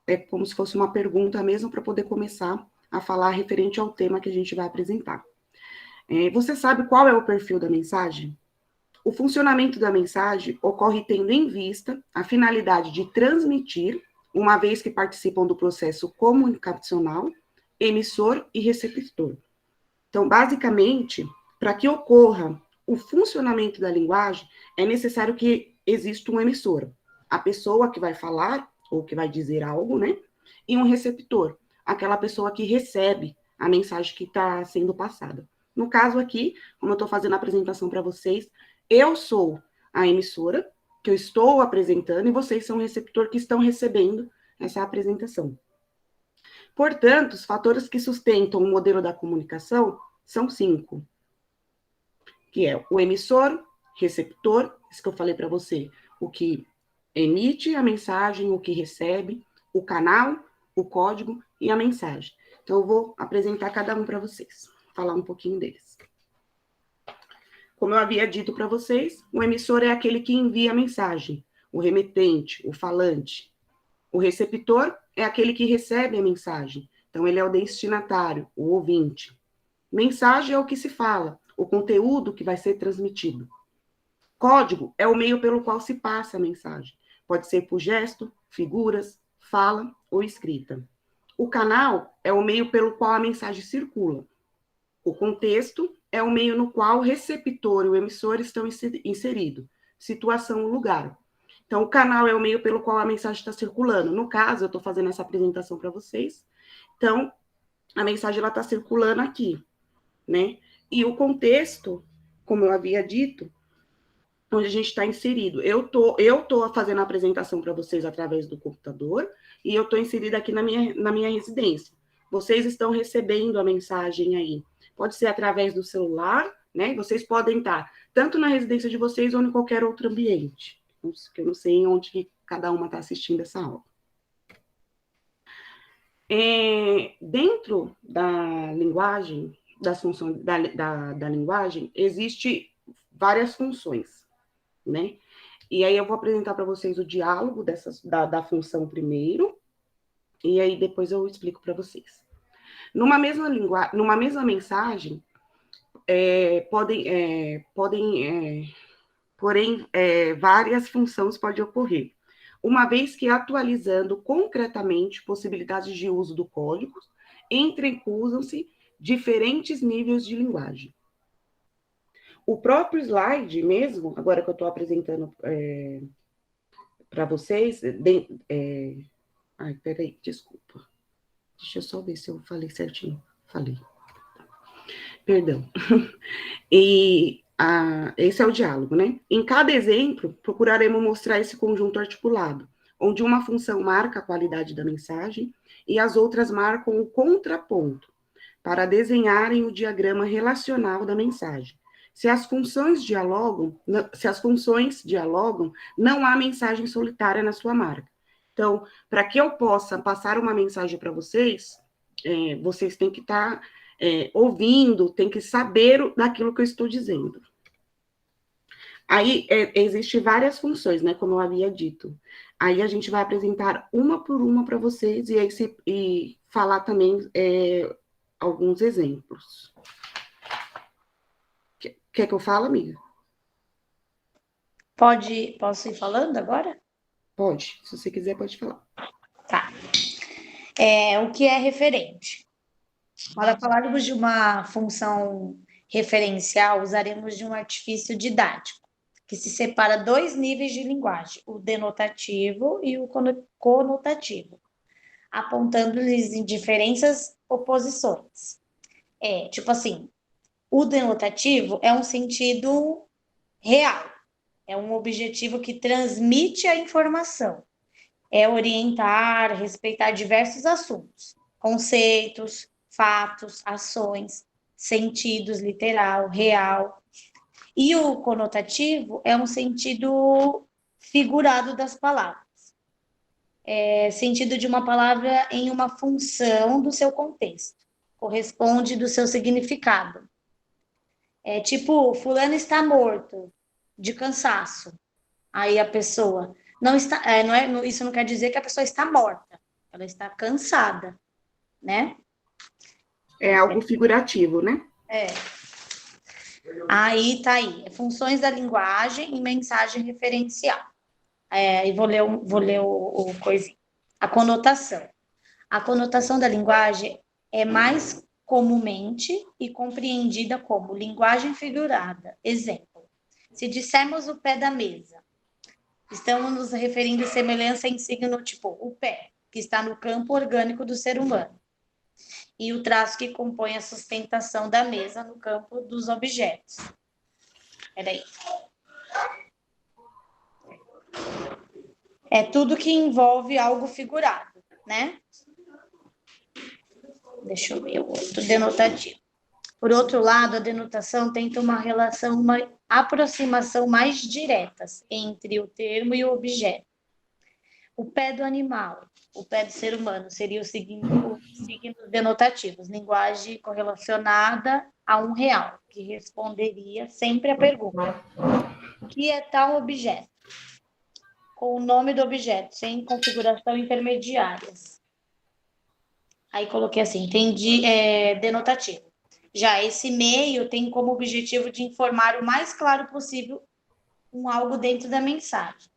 é como se fosse uma pergunta mesmo para poder começar a falar referente ao tema que a gente vai apresentar. Você sabe qual é o perfil da mensagem? O funcionamento da mensagem ocorre tendo em vista a finalidade de transmitir, uma vez que participam do processo comunicacional, emissor e receptor. Então, basicamente, para que ocorra o funcionamento da linguagem, é necessário que exista um emissor, a pessoa que vai falar ou que vai dizer algo, né? E um receptor, aquela pessoa que recebe a mensagem que está sendo passada. No caso aqui, como eu estou fazendo a apresentação para vocês, eu sou a emissora que eu estou apresentando e vocês são o receptor que estão recebendo essa apresentação. Portanto, os fatores que sustentam o modelo da comunicação são 5, que é o emissor, receptor, isso que eu falei para você, o que emite a mensagem, o que recebe, o canal, o código e a mensagem. Então, eu vou apresentar cada um para vocês, falar um pouquinho deles. Como eu havia dito para vocês, o emissor é aquele que envia a mensagem, o remetente, o falante. O receptor é aquele que recebe a mensagem. Então, ele é o destinatário, o ouvinte. Mensagem é o que se fala, o conteúdo que vai ser transmitido. Código é o meio pelo qual se passa a mensagem. Pode ser por gesto, figuras, fala ou escrita. O canal é o meio pelo qual a mensagem circula. O contexto é o meio no qual o receptor e o emissor estão inseridos. Situação, lugar. Então, o canal é o meio pelo qual a mensagem está circulando. No caso, eu estou fazendo essa apresentação para vocês. Então, a mensagem está circulando aqui, né? E o contexto, como eu havia dito, onde a gente está inserido. Eu tô fazendo a apresentação para vocês através do computador e eu estou inserida aqui na minha residência. Vocês estão recebendo a mensagem aí. Pode ser através do celular, né? Vocês podem estar tanto na residência de vocês ou em qualquer outro ambiente. Que eu não sei onde que cada uma está assistindo essa aula. Dentro da linguagem, das funções da linguagem, existe várias funções, né? E aí eu vou apresentar para vocês o diálogo da função primeiro, e aí depois eu explico para vocês. Numa mesma mensagem, porém, várias funções podem ocorrer, uma vez que atualizando concretamente possibilidades de uso do código, entrecruzam-se diferentes níveis de linguagem. O próprio slide mesmo, agora que eu estou apresentando para vocês, ai, peraí, desculpa. Deixa eu só ver se eu falei certinho. Falei. Perdão. Esse é o diálogo, né? Em cada exemplo, procuraremos mostrar esse conjunto articulado, onde uma função marca a qualidade da mensagem e as outras marcam o contraponto, para desenharem o diagrama relacional da mensagem. Se as funções dialogam, não há mensagem solitária na sua marca. Então, para que eu possa passar uma mensagem para vocês, vocês têm que estar ouvindo, têm que saber daquilo que eu estou dizendo. Aí, existem várias funções, né, como eu havia dito. Aí, a gente vai apresentar uma por uma para vocês e falar também alguns exemplos. Quer que eu fale, amiga? Posso ir falando agora? Pode, se você quiser, pode falar. Tá. O que é referente? Para falarmos de uma função referencial, usaremos de um artifício didático, que se separa dois níveis de linguagem, o denotativo e o conotativo, apontando-lhes em diferentes oposições. Tipo assim, o denotativo é um sentido real, é um objetivo que transmite a informação, é orientar, respeitar diversos assuntos, conceitos, fatos, ações, sentidos, literal, real. E o conotativo é um sentido figurado das palavras. Sentido de uma palavra em uma função do seu contexto, corresponde do seu significado. Tipo, fulano está morto, de cansaço. Aí a pessoa não está, isso não quer dizer que a pessoa está morta, ela está cansada, né? É algo figurativo, né? Aí tá aí, funções da linguagem e mensagem referencial. E vou ler o coisinho. A conotação. A conotação da linguagem é mais comumente e compreendida como linguagem figurada. Exemplo, se dissermos o pé da mesa, estamos nos referindo a semelhança em signo tipo o pé, que está no campo orgânico do ser humano, e o traço que compõe a sustentação da mesa no campo dos objetos. Peraí. É tudo que envolve algo figurado, né? Deixa eu ver o outro, denotativo. Por outro lado, a denotação tenta uma aproximação mais diretas entre o termo e o objeto. O pé do animal, o pé do ser humano, seria os signos denotativos, linguagem correlacionada a um real, que responderia sempre à pergunta: o que é tal objeto? com o nome do objeto, sem configuração intermediárias. Aí coloquei assim, denotativo. Já esse meio tem como objetivo de informar o mais claro possível algo dentro da mensagem.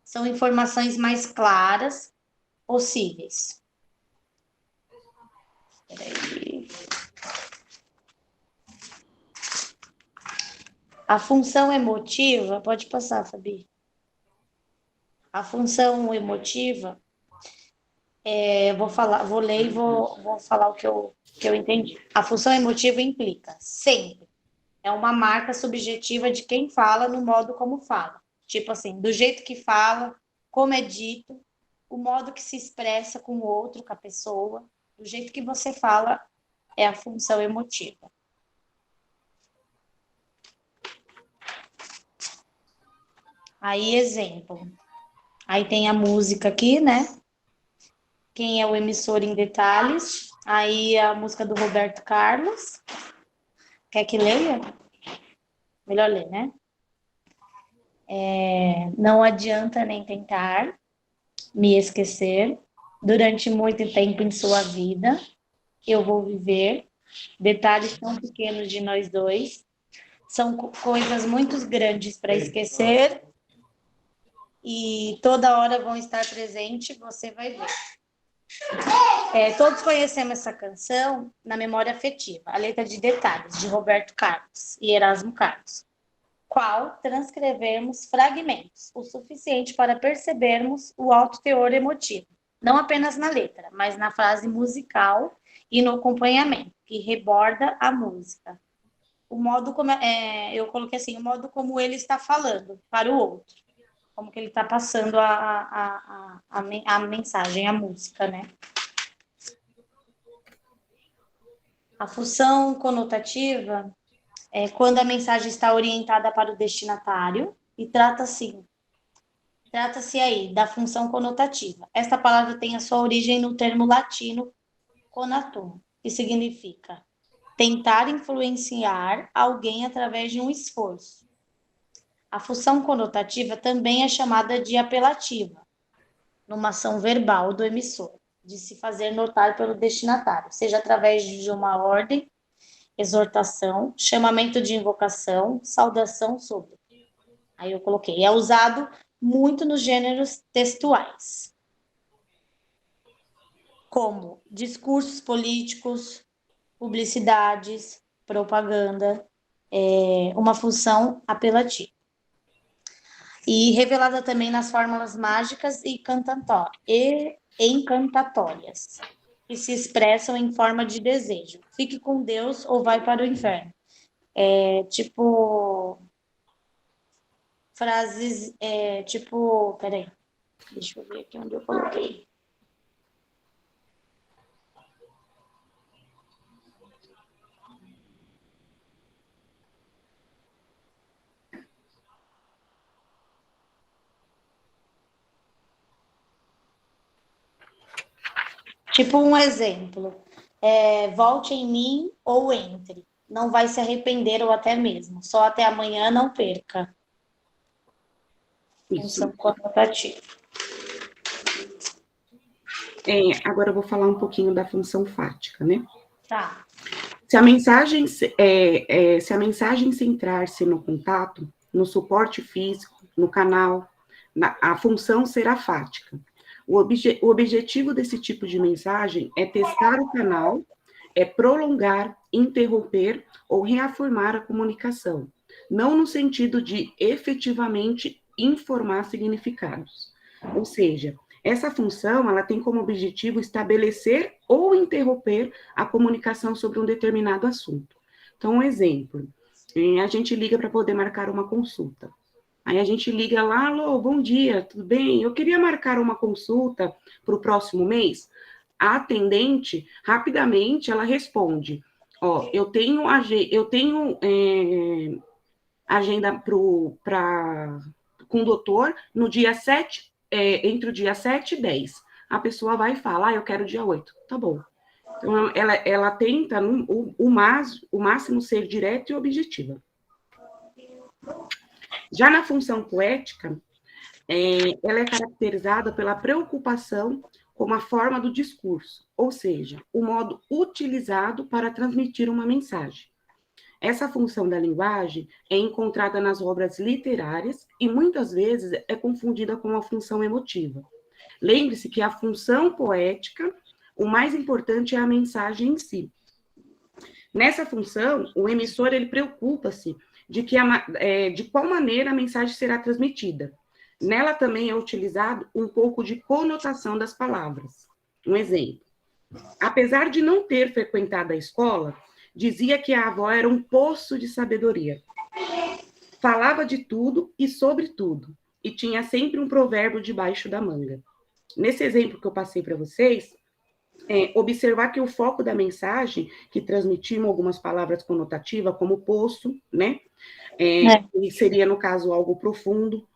São informações mais claras possíveis. Peraí. A função emotiva, pode passar, Fabi. A função emotiva, vou ler e vou falar o que eu entendi. A função emotiva implica sempre. É uma marca subjetiva de quem fala no modo como fala. Tipo assim, do jeito que fala, como é dito, o modo que se expressa com o outro, com a pessoa, do jeito que você fala, é a função emotiva. Aí, exemplo. Aí tem a música aqui, né? Quem é o emissor em detalhes. Aí a música do Roberto Carlos. Quer que leia? Melhor ler, né? Não adianta nem tentar me esquecer. Durante muito tempo em sua vida, eu vou viver. Detalhes tão pequenos de nós dois. São coisas muito grandes para esquecer. E toda hora vão estar presentes, você vai ver. Todos conhecemos essa canção na memória afetiva, a letra de detalhes, de Roberto Carlos e Erasmo Carlos, qual transcrevemos fragmentos, o suficiente para percebermos o alto teor emotivo, não apenas na letra, mas na frase musical e no acompanhamento, que reborda a música. O modo como, eu coloquei assim, o modo como ele está falando para o outro. Como que ele está passando a mensagem, a música, né? A função conotativa é quando a mensagem está orientada para o destinatário e trata-se aí da função conotativa. Esta palavra tem a sua origem no termo latino conatum, que significa tentar influenciar alguém através de um esforço. A função conotativa também é chamada de apelativa, numa ação verbal do emissor, de se fazer notar pelo destinatário, seja através de uma ordem, exortação, chamamento de invocação, saudação sobre. Aí eu coloquei, é usado muito nos gêneros textuais, como discursos políticos, publicidades, propaganda, uma função apelativa. E revelada também nas fórmulas mágicas e encantatórias, que se expressam em forma de desejo. Fique com Deus ou vai para o inferno. Tipo, frases, peraí, deixa eu ver aqui onde eu coloquei. Tipo um exemplo, volte em mim ou entre, não vai se arrepender ou até mesmo, só até amanhã não perca. Função conotativa. Agora eu vou falar um pouquinho da função fática, né? Tá. Se a mensagem centrar-se no contato, no suporte físico, no canal, a função será fática. O objetivo desse tipo de mensagem é testar o canal, é prolongar, interromper ou reafirmar a comunicação, não no sentido de efetivamente informar significados. Ou seja, essa função ela tem como objetivo estabelecer ou interromper a comunicação sobre um determinado assunto. Então, um exemplo, a gente liga para poder marcar uma consulta. Aí a gente liga lá, alô, bom dia, tudo bem? Eu queria marcar uma consulta para o próximo mês. A atendente, rapidamente, ela responde, eu tenho agenda com o doutor no dia 7, entre o dia 7 e 10. A pessoa vai e fala, eu quero dia 8. Tá bom. Então, ela tenta, o máximo, ser direta e objetiva. Já na função poética, ela é caracterizada pela preocupação com a forma do discurso, ou seja, o modo utilizado para transmitir uma mensagem. Essa função da linguagem é encontrada nas obras literárias e muitas vezes é confundida com a função emotiva. Lembre-se que a função poética, o mais importante é a mensagem em si. Nessa função, o emissor ele preocupa-se de qual maneira a mensagem será transmitida. Nela também é utilizado um pouco de conotação das palavras. Um exemplo. Apesar de não ter frequentado a escola, dizia que a avó era um poço de sabedoria. Falava de tudo e sobre tudo, e tinha sempre um provérbio debaixo da manga. Nesse exemplo que eu passei para vocês, observar que o foco da mensagem, que transmitimos algumas palavras conotativas, como poço, né? E seria, no caso, algo profundo.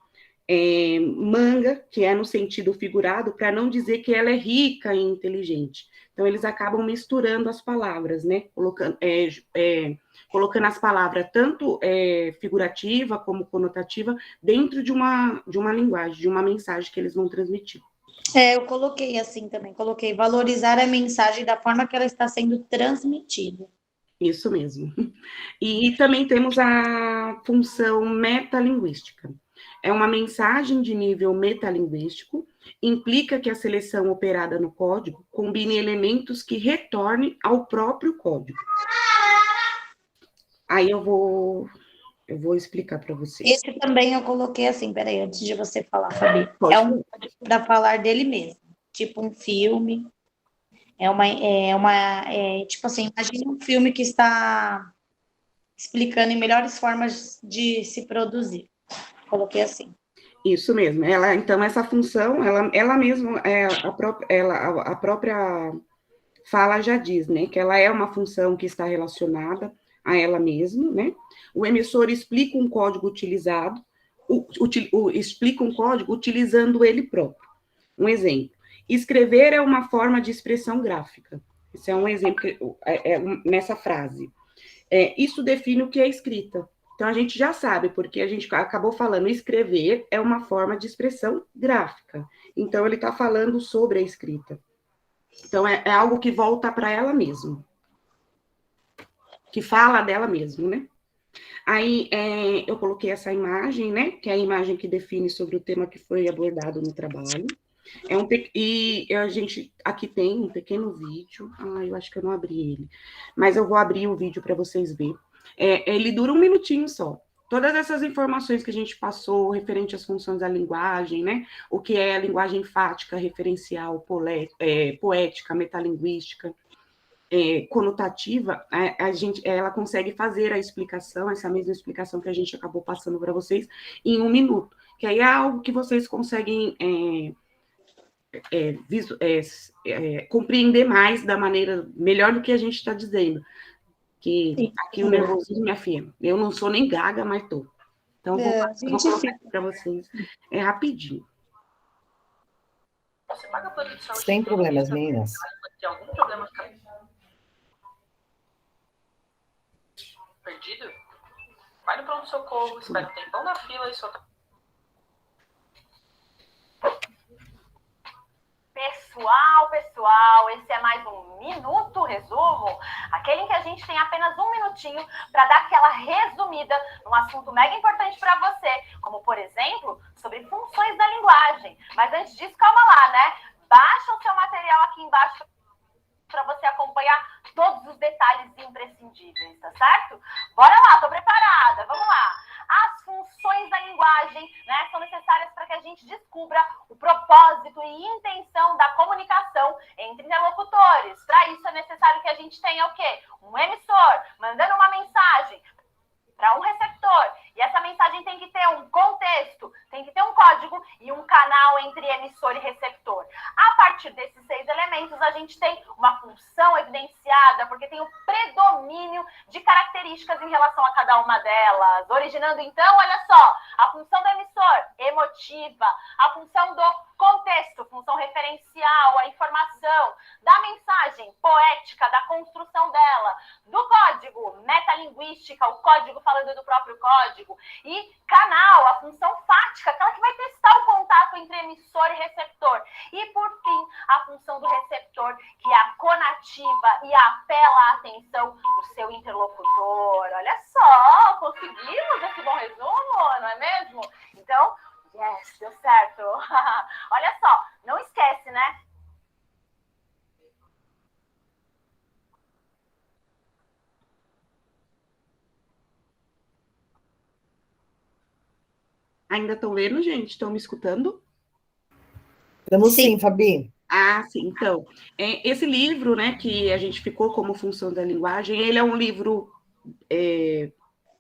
Manga, que é no sentido figurado, para não dizer que ela é rica e inteligente. Então, eles acabam misturando as palavras, né? Colocando as palavras tanto figurativa como conotativa dentro de uma linguagem, de uma mensagem que eles vão transmitir. Eu coloquei assim também, coloquei valorizar a mensagem da forma que ela está sendo transmitida. Isso mesmo. E também temos a função metalinguística. É uma mensagem de nível metalinguístico, implica que a seleção operada no código combine elementos que retornem ao próprio código. Aí eu vou explicar para vocês. Esse também eu coloquei assim, peraí, antes de você falar, Fabi. É um código da falar dele mesmo, tipo um filme. Tipo assim, imagine um filme que está explicando em melhores formas de se produzir. Coloquei assim. Isso mesmo. Então, essa função, ela mesma, a própria fala já diz, né, que ela é uma função que está relacionada a ela mesma, né? O emissor explica um código utilizado, explica um código utilizando ele próprio. Um exemplo. Escrever é uma forma de expressão gráfica. Esse é um exemplo nessa frase. Isso define o que é escrita. Então, a gente já sabe, porque a gente acabou falando, escrever é uma forma de expressão gráfica. Então, ele está falando sobre a escrita. Então, é algo que volta para ela mesma. Que fala dela mesma, né? Aí, eu coloquei essa imagem, né? Que é a imagem que define sobre o tema que foi abordado no trabalho. E a gente aqui tem um pequeno vídeo. Eu acho que eu não abri ele. Mas eu vou abrir o vídeo para vocês verem. Ele dura 1 minutinho só. Todas essas informações que a gente passou referente às funções da linguagem, né? O que é a linguagem enfática, referencial, poética, metalinguística, conotativa, ela consegue fazer a explicação, essa mesma explicação que a gente acabou passando para vocês, em 1 minuto. Que aí é algo que vocês conseguem compreender mais da maneira melhor do que a gente está dizendo. Que aqui o nervosismo, minha filha, eu não sou nem gaga, mas tô. Então, vou colocar para vocês. É rapidinho. Você paga plano de saúde? Sem problemas, meninas. Tem algum problema perdido? Vai no pronto-socorro, espera um tempão na fila e só... Pessoal, esse é mais um Minuto Resumo, aquele em que a gente tem apenas 1 minutinho para dar aquela resumida num assunto mega importante para você, como, por exemplo, sobre funções da linguagem. Mas antes disso, calma lá, né? Baixa o seu material aqui embaixo para você acompanhar todos os detalhes imprescindíveis, tá certo? Bora lá, tô preparada, vamos lá. As funções da linguagem, né, são necessárias para que a gente descubra o propósito e intenção da comunicação entre interlocutores. Para isso é necessário que a gente tenha o quê? Um emissor mandando uma mensagem para um receptor. E essa mensagem tem que ter um contexto, tem que ter um código e um canal entre emissor e receptor. A partir desses 6 elementos, a gente tem uma função evidenciada, porque tem o predomínio de características em relação a cada uma delas. Originando, então, olha só, a função do emissor, emotiva, a função do contexto, função referencial, a informação, da mensagem, poética, da construção dela, do código, metalinguística, o código falando do próprio código, e canal, a função fática, aquela que vai testar o contato entre emissor e receptor. E, por fim, a função do receptor, que é a conativa e apela a atenção do seu interlocutor. Olha só, conseguimos esse bom resumo, não é mesmo? Então, yes, deu certo. Olha só, não esquece, né? Ainda estão lendo, gente? Estão me escutando? Estamos sim, Fabi. Ah, sim. Então, esse livro, né, que a gente ficou como função da linguagem, ele é um livro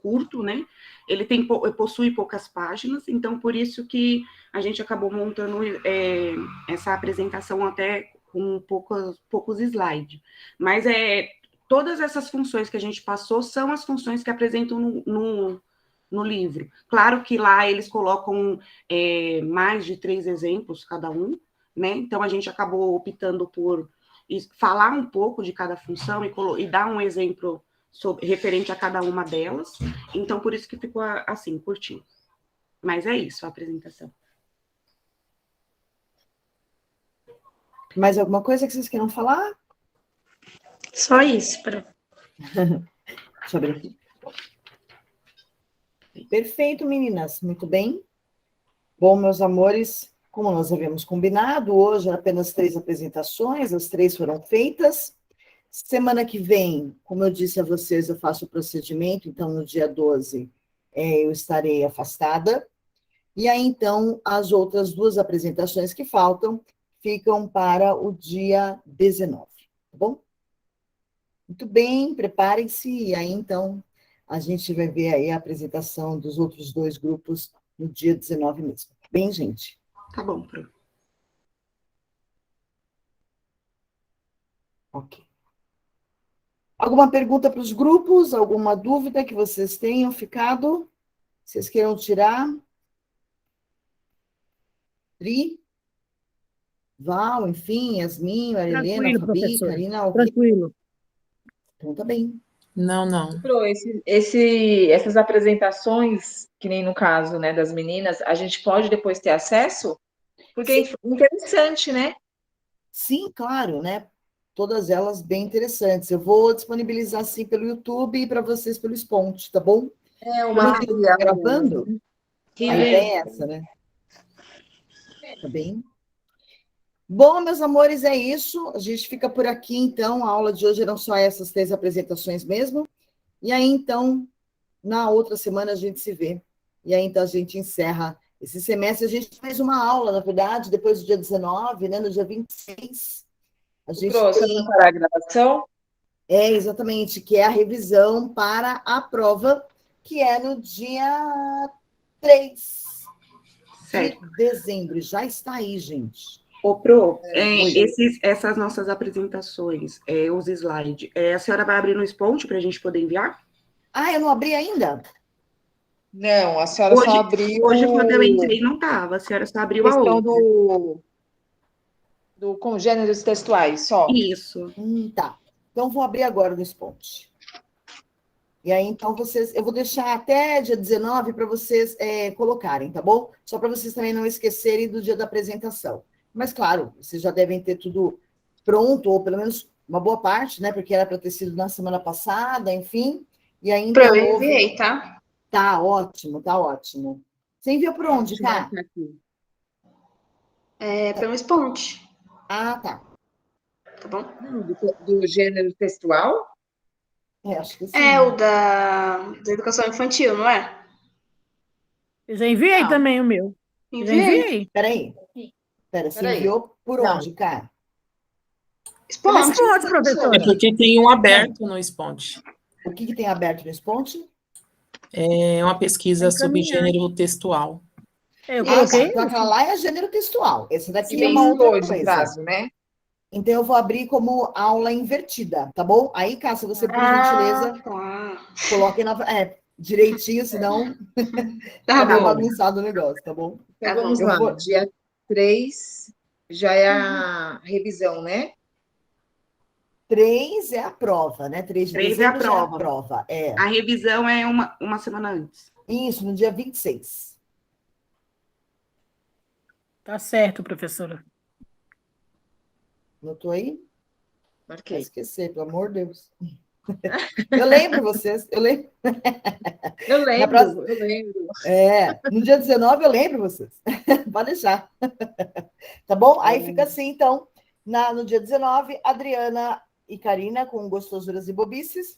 curto, né? Ele possui poucas páginas, então por isso que a gente acabou montando essa apresentação até com poucos slides. Mas todas essas funções que a gente passou são as funções que apresentam no livro. Claro que lá eles colocam mais de 3 exemplos cada um, né? Então a gente acabou optando por falar um pouco de cada função e dar um exemplo referente a cada uma delas. Então por isso que ficou assim, curtinho. Mas é isso, a apresentação. Mais alguma coisa que vocês queiram falar? Só isso, Pro. Sobre aqui. Perfeito, meninas. Muito bem. Bom, meus amores, como nós havíamos combinado, hoje apenas 3 apresentações, as 3 foram feitas. Semana que vem, como eu disse a vocês, eu faço o procedimento, então no dia 12 eu estarei afastada. E aí, então, as outras 2 apresentações que faltam ficam para o dia 19, tá bom? Muito bem, preparem-se, e aí, então, a gente vai ver aí a apresentação dos outros 2 grupos no dia 19 mesmo. Bem, gente? Tá bom, Pro. Ok. Alguma pergunta para os grupos? Alguma dúvida que vocês tenham ficado? Vocês queiram tirar? Pri? Val, enfim, Yasmin, Marilena, Fabi, professora. Karina, alguém? Tranquilo. Então tá bem. Não. Pro, essas apresentações, que nem no caso, né, das meninas, a gente pode depois ter acesso? Porque é interessante, né? Sim, claro, né? Todas elas bem interessantes. Eu vou disponibilizar, sim, pelo YouTube e para vocês pelo Sponte, tá bom? O Como a gente material. está gravando, a Que ideia é essa, né? Tá bem? Bom, meus amores, é isso. A gente fica por aqui, então. A aula de hoje eram só essas 3 apresentações mesmo. E aí, então, na outra semana a gente se vê. E aí, então, a gente encerra esse semestre. A gente fez uma aula, na verdade, depois do dia 19, né? No dia 26. A gente Pro, você tem... vai parar a gravação? Exatamente, que é a revisão para a prova, que é no dia 3 Certo. de dezembro. Já está aí, gente. Ô, Pro, essas nossas apresentações, os slides, a senhora vai abrir no Sponte para a gente poder enviar? Ah, eu não abri ainda? Não, a senhora só abriu... Hoje, quando eu entrei, não estava. A senhora só abriu a questão outra. com gêneros textuais, só. Isso. Tá. Então, vou abrir agora no Sponte. E aí, então, eu vou deixar até dia 19 para vocês colocarem, tá bom? Só para vocês também não esquecerem do dia da apresentação. Mas, claro, vocês já devem ter tudo pronto, ou pelo menos uma boa parte, né? Porque era para ter sido na semana passada, enfim. E ainda Pro, eu enviei, tá? Tá ótimo, tá ótimo. Você enviou por onde, tá? Pelo Sponte. Ah, tá. Tá bom? Do gênero textual? Acho que sim. O da educação infantil, não é? Eu já enviei também o meu. Já enviei. Peraí. Você enviou por onde, cara? Sponte. Sponte, professora. É porque tem um aberto no Sponte. O que tem aberto no Sponte? É uma pesquisa sobre gênero textual. Eu coloquei. Então aquela lá é gênero textual. Esse daqui Sim, é uma outra de coisa. prazo, né? Então eu vou abrir como aula invertida, tá bom? Aí, Cássia, você, por gentileza, coloque direitinho, senão Tá bem bom. bagunçado o negócio, tá bom? Então vamos lá. Dia 3 já é a revisão, né? 3 é a prova, né? 3 de 3 dezembro é já a prova. A revisão é uma semana antes. Isso, no dia 26. Tá certo, professora. Notou aí? Vai Marquei. esquecer, pelo amor de Deus. Eu lembro vocês, eu lembro. Eu Na lembro, próxima- eu lembro. no dia 19 eu lembro vocês. Pode deixar. Tá bom? Aí fica assim, então, no dia 19, Adriana e Karina com Gostosuras e Bobices,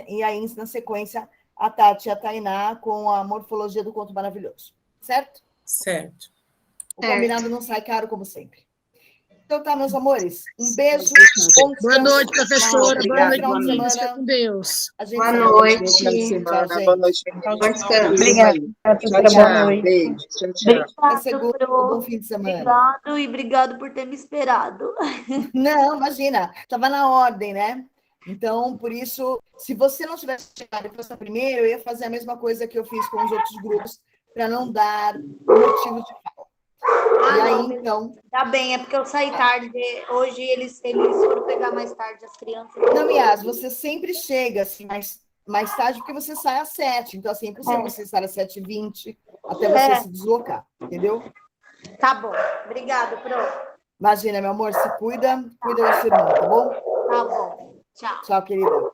e aí, na sequência, a Tati e a Tainá com a Morfologia do Conto Maravilhoso. Certo? Certo. O combinado não sai caro, como sempre. Então tá, meus amores. Um beijo. Boa noite, professora. Boa Obrigada, noite, boa meninas. Fica com Deus. A gente Boa se noite. Boa final de semana, Tchau, boa gente. noite. Descanso. Obrigada, Tchau, professora. Boa tchau. noite. Beijo. Tchau, tchau. Até Obrigado, segunda. Bom Pro. fim de semana. Obrigado e obrigado por ter me esperado. Não, imagina. Estava na ordem, né? Então, por isso, se você não tivesse chegado e fosse a primeira, eu ia fazer a mesma coisa que eu fiz com os outros grupos, para não dar motivo de fala. E aí, não, então... Tá bem, é porque eu saí tarde. Hoje eles foram pegar mais tarde as crianças. Não, Yas, você sempre chega assim, mais tarde, porque você sai às 7. Então, assim, é impossível você estar às 7h20 até você se deslocar, entendeu? Tá bom. Obrigado, Pro. Imagina, meu amor, se cuida da sua irmã, tá bom? Tá bom. Tchau. Tchau, querida.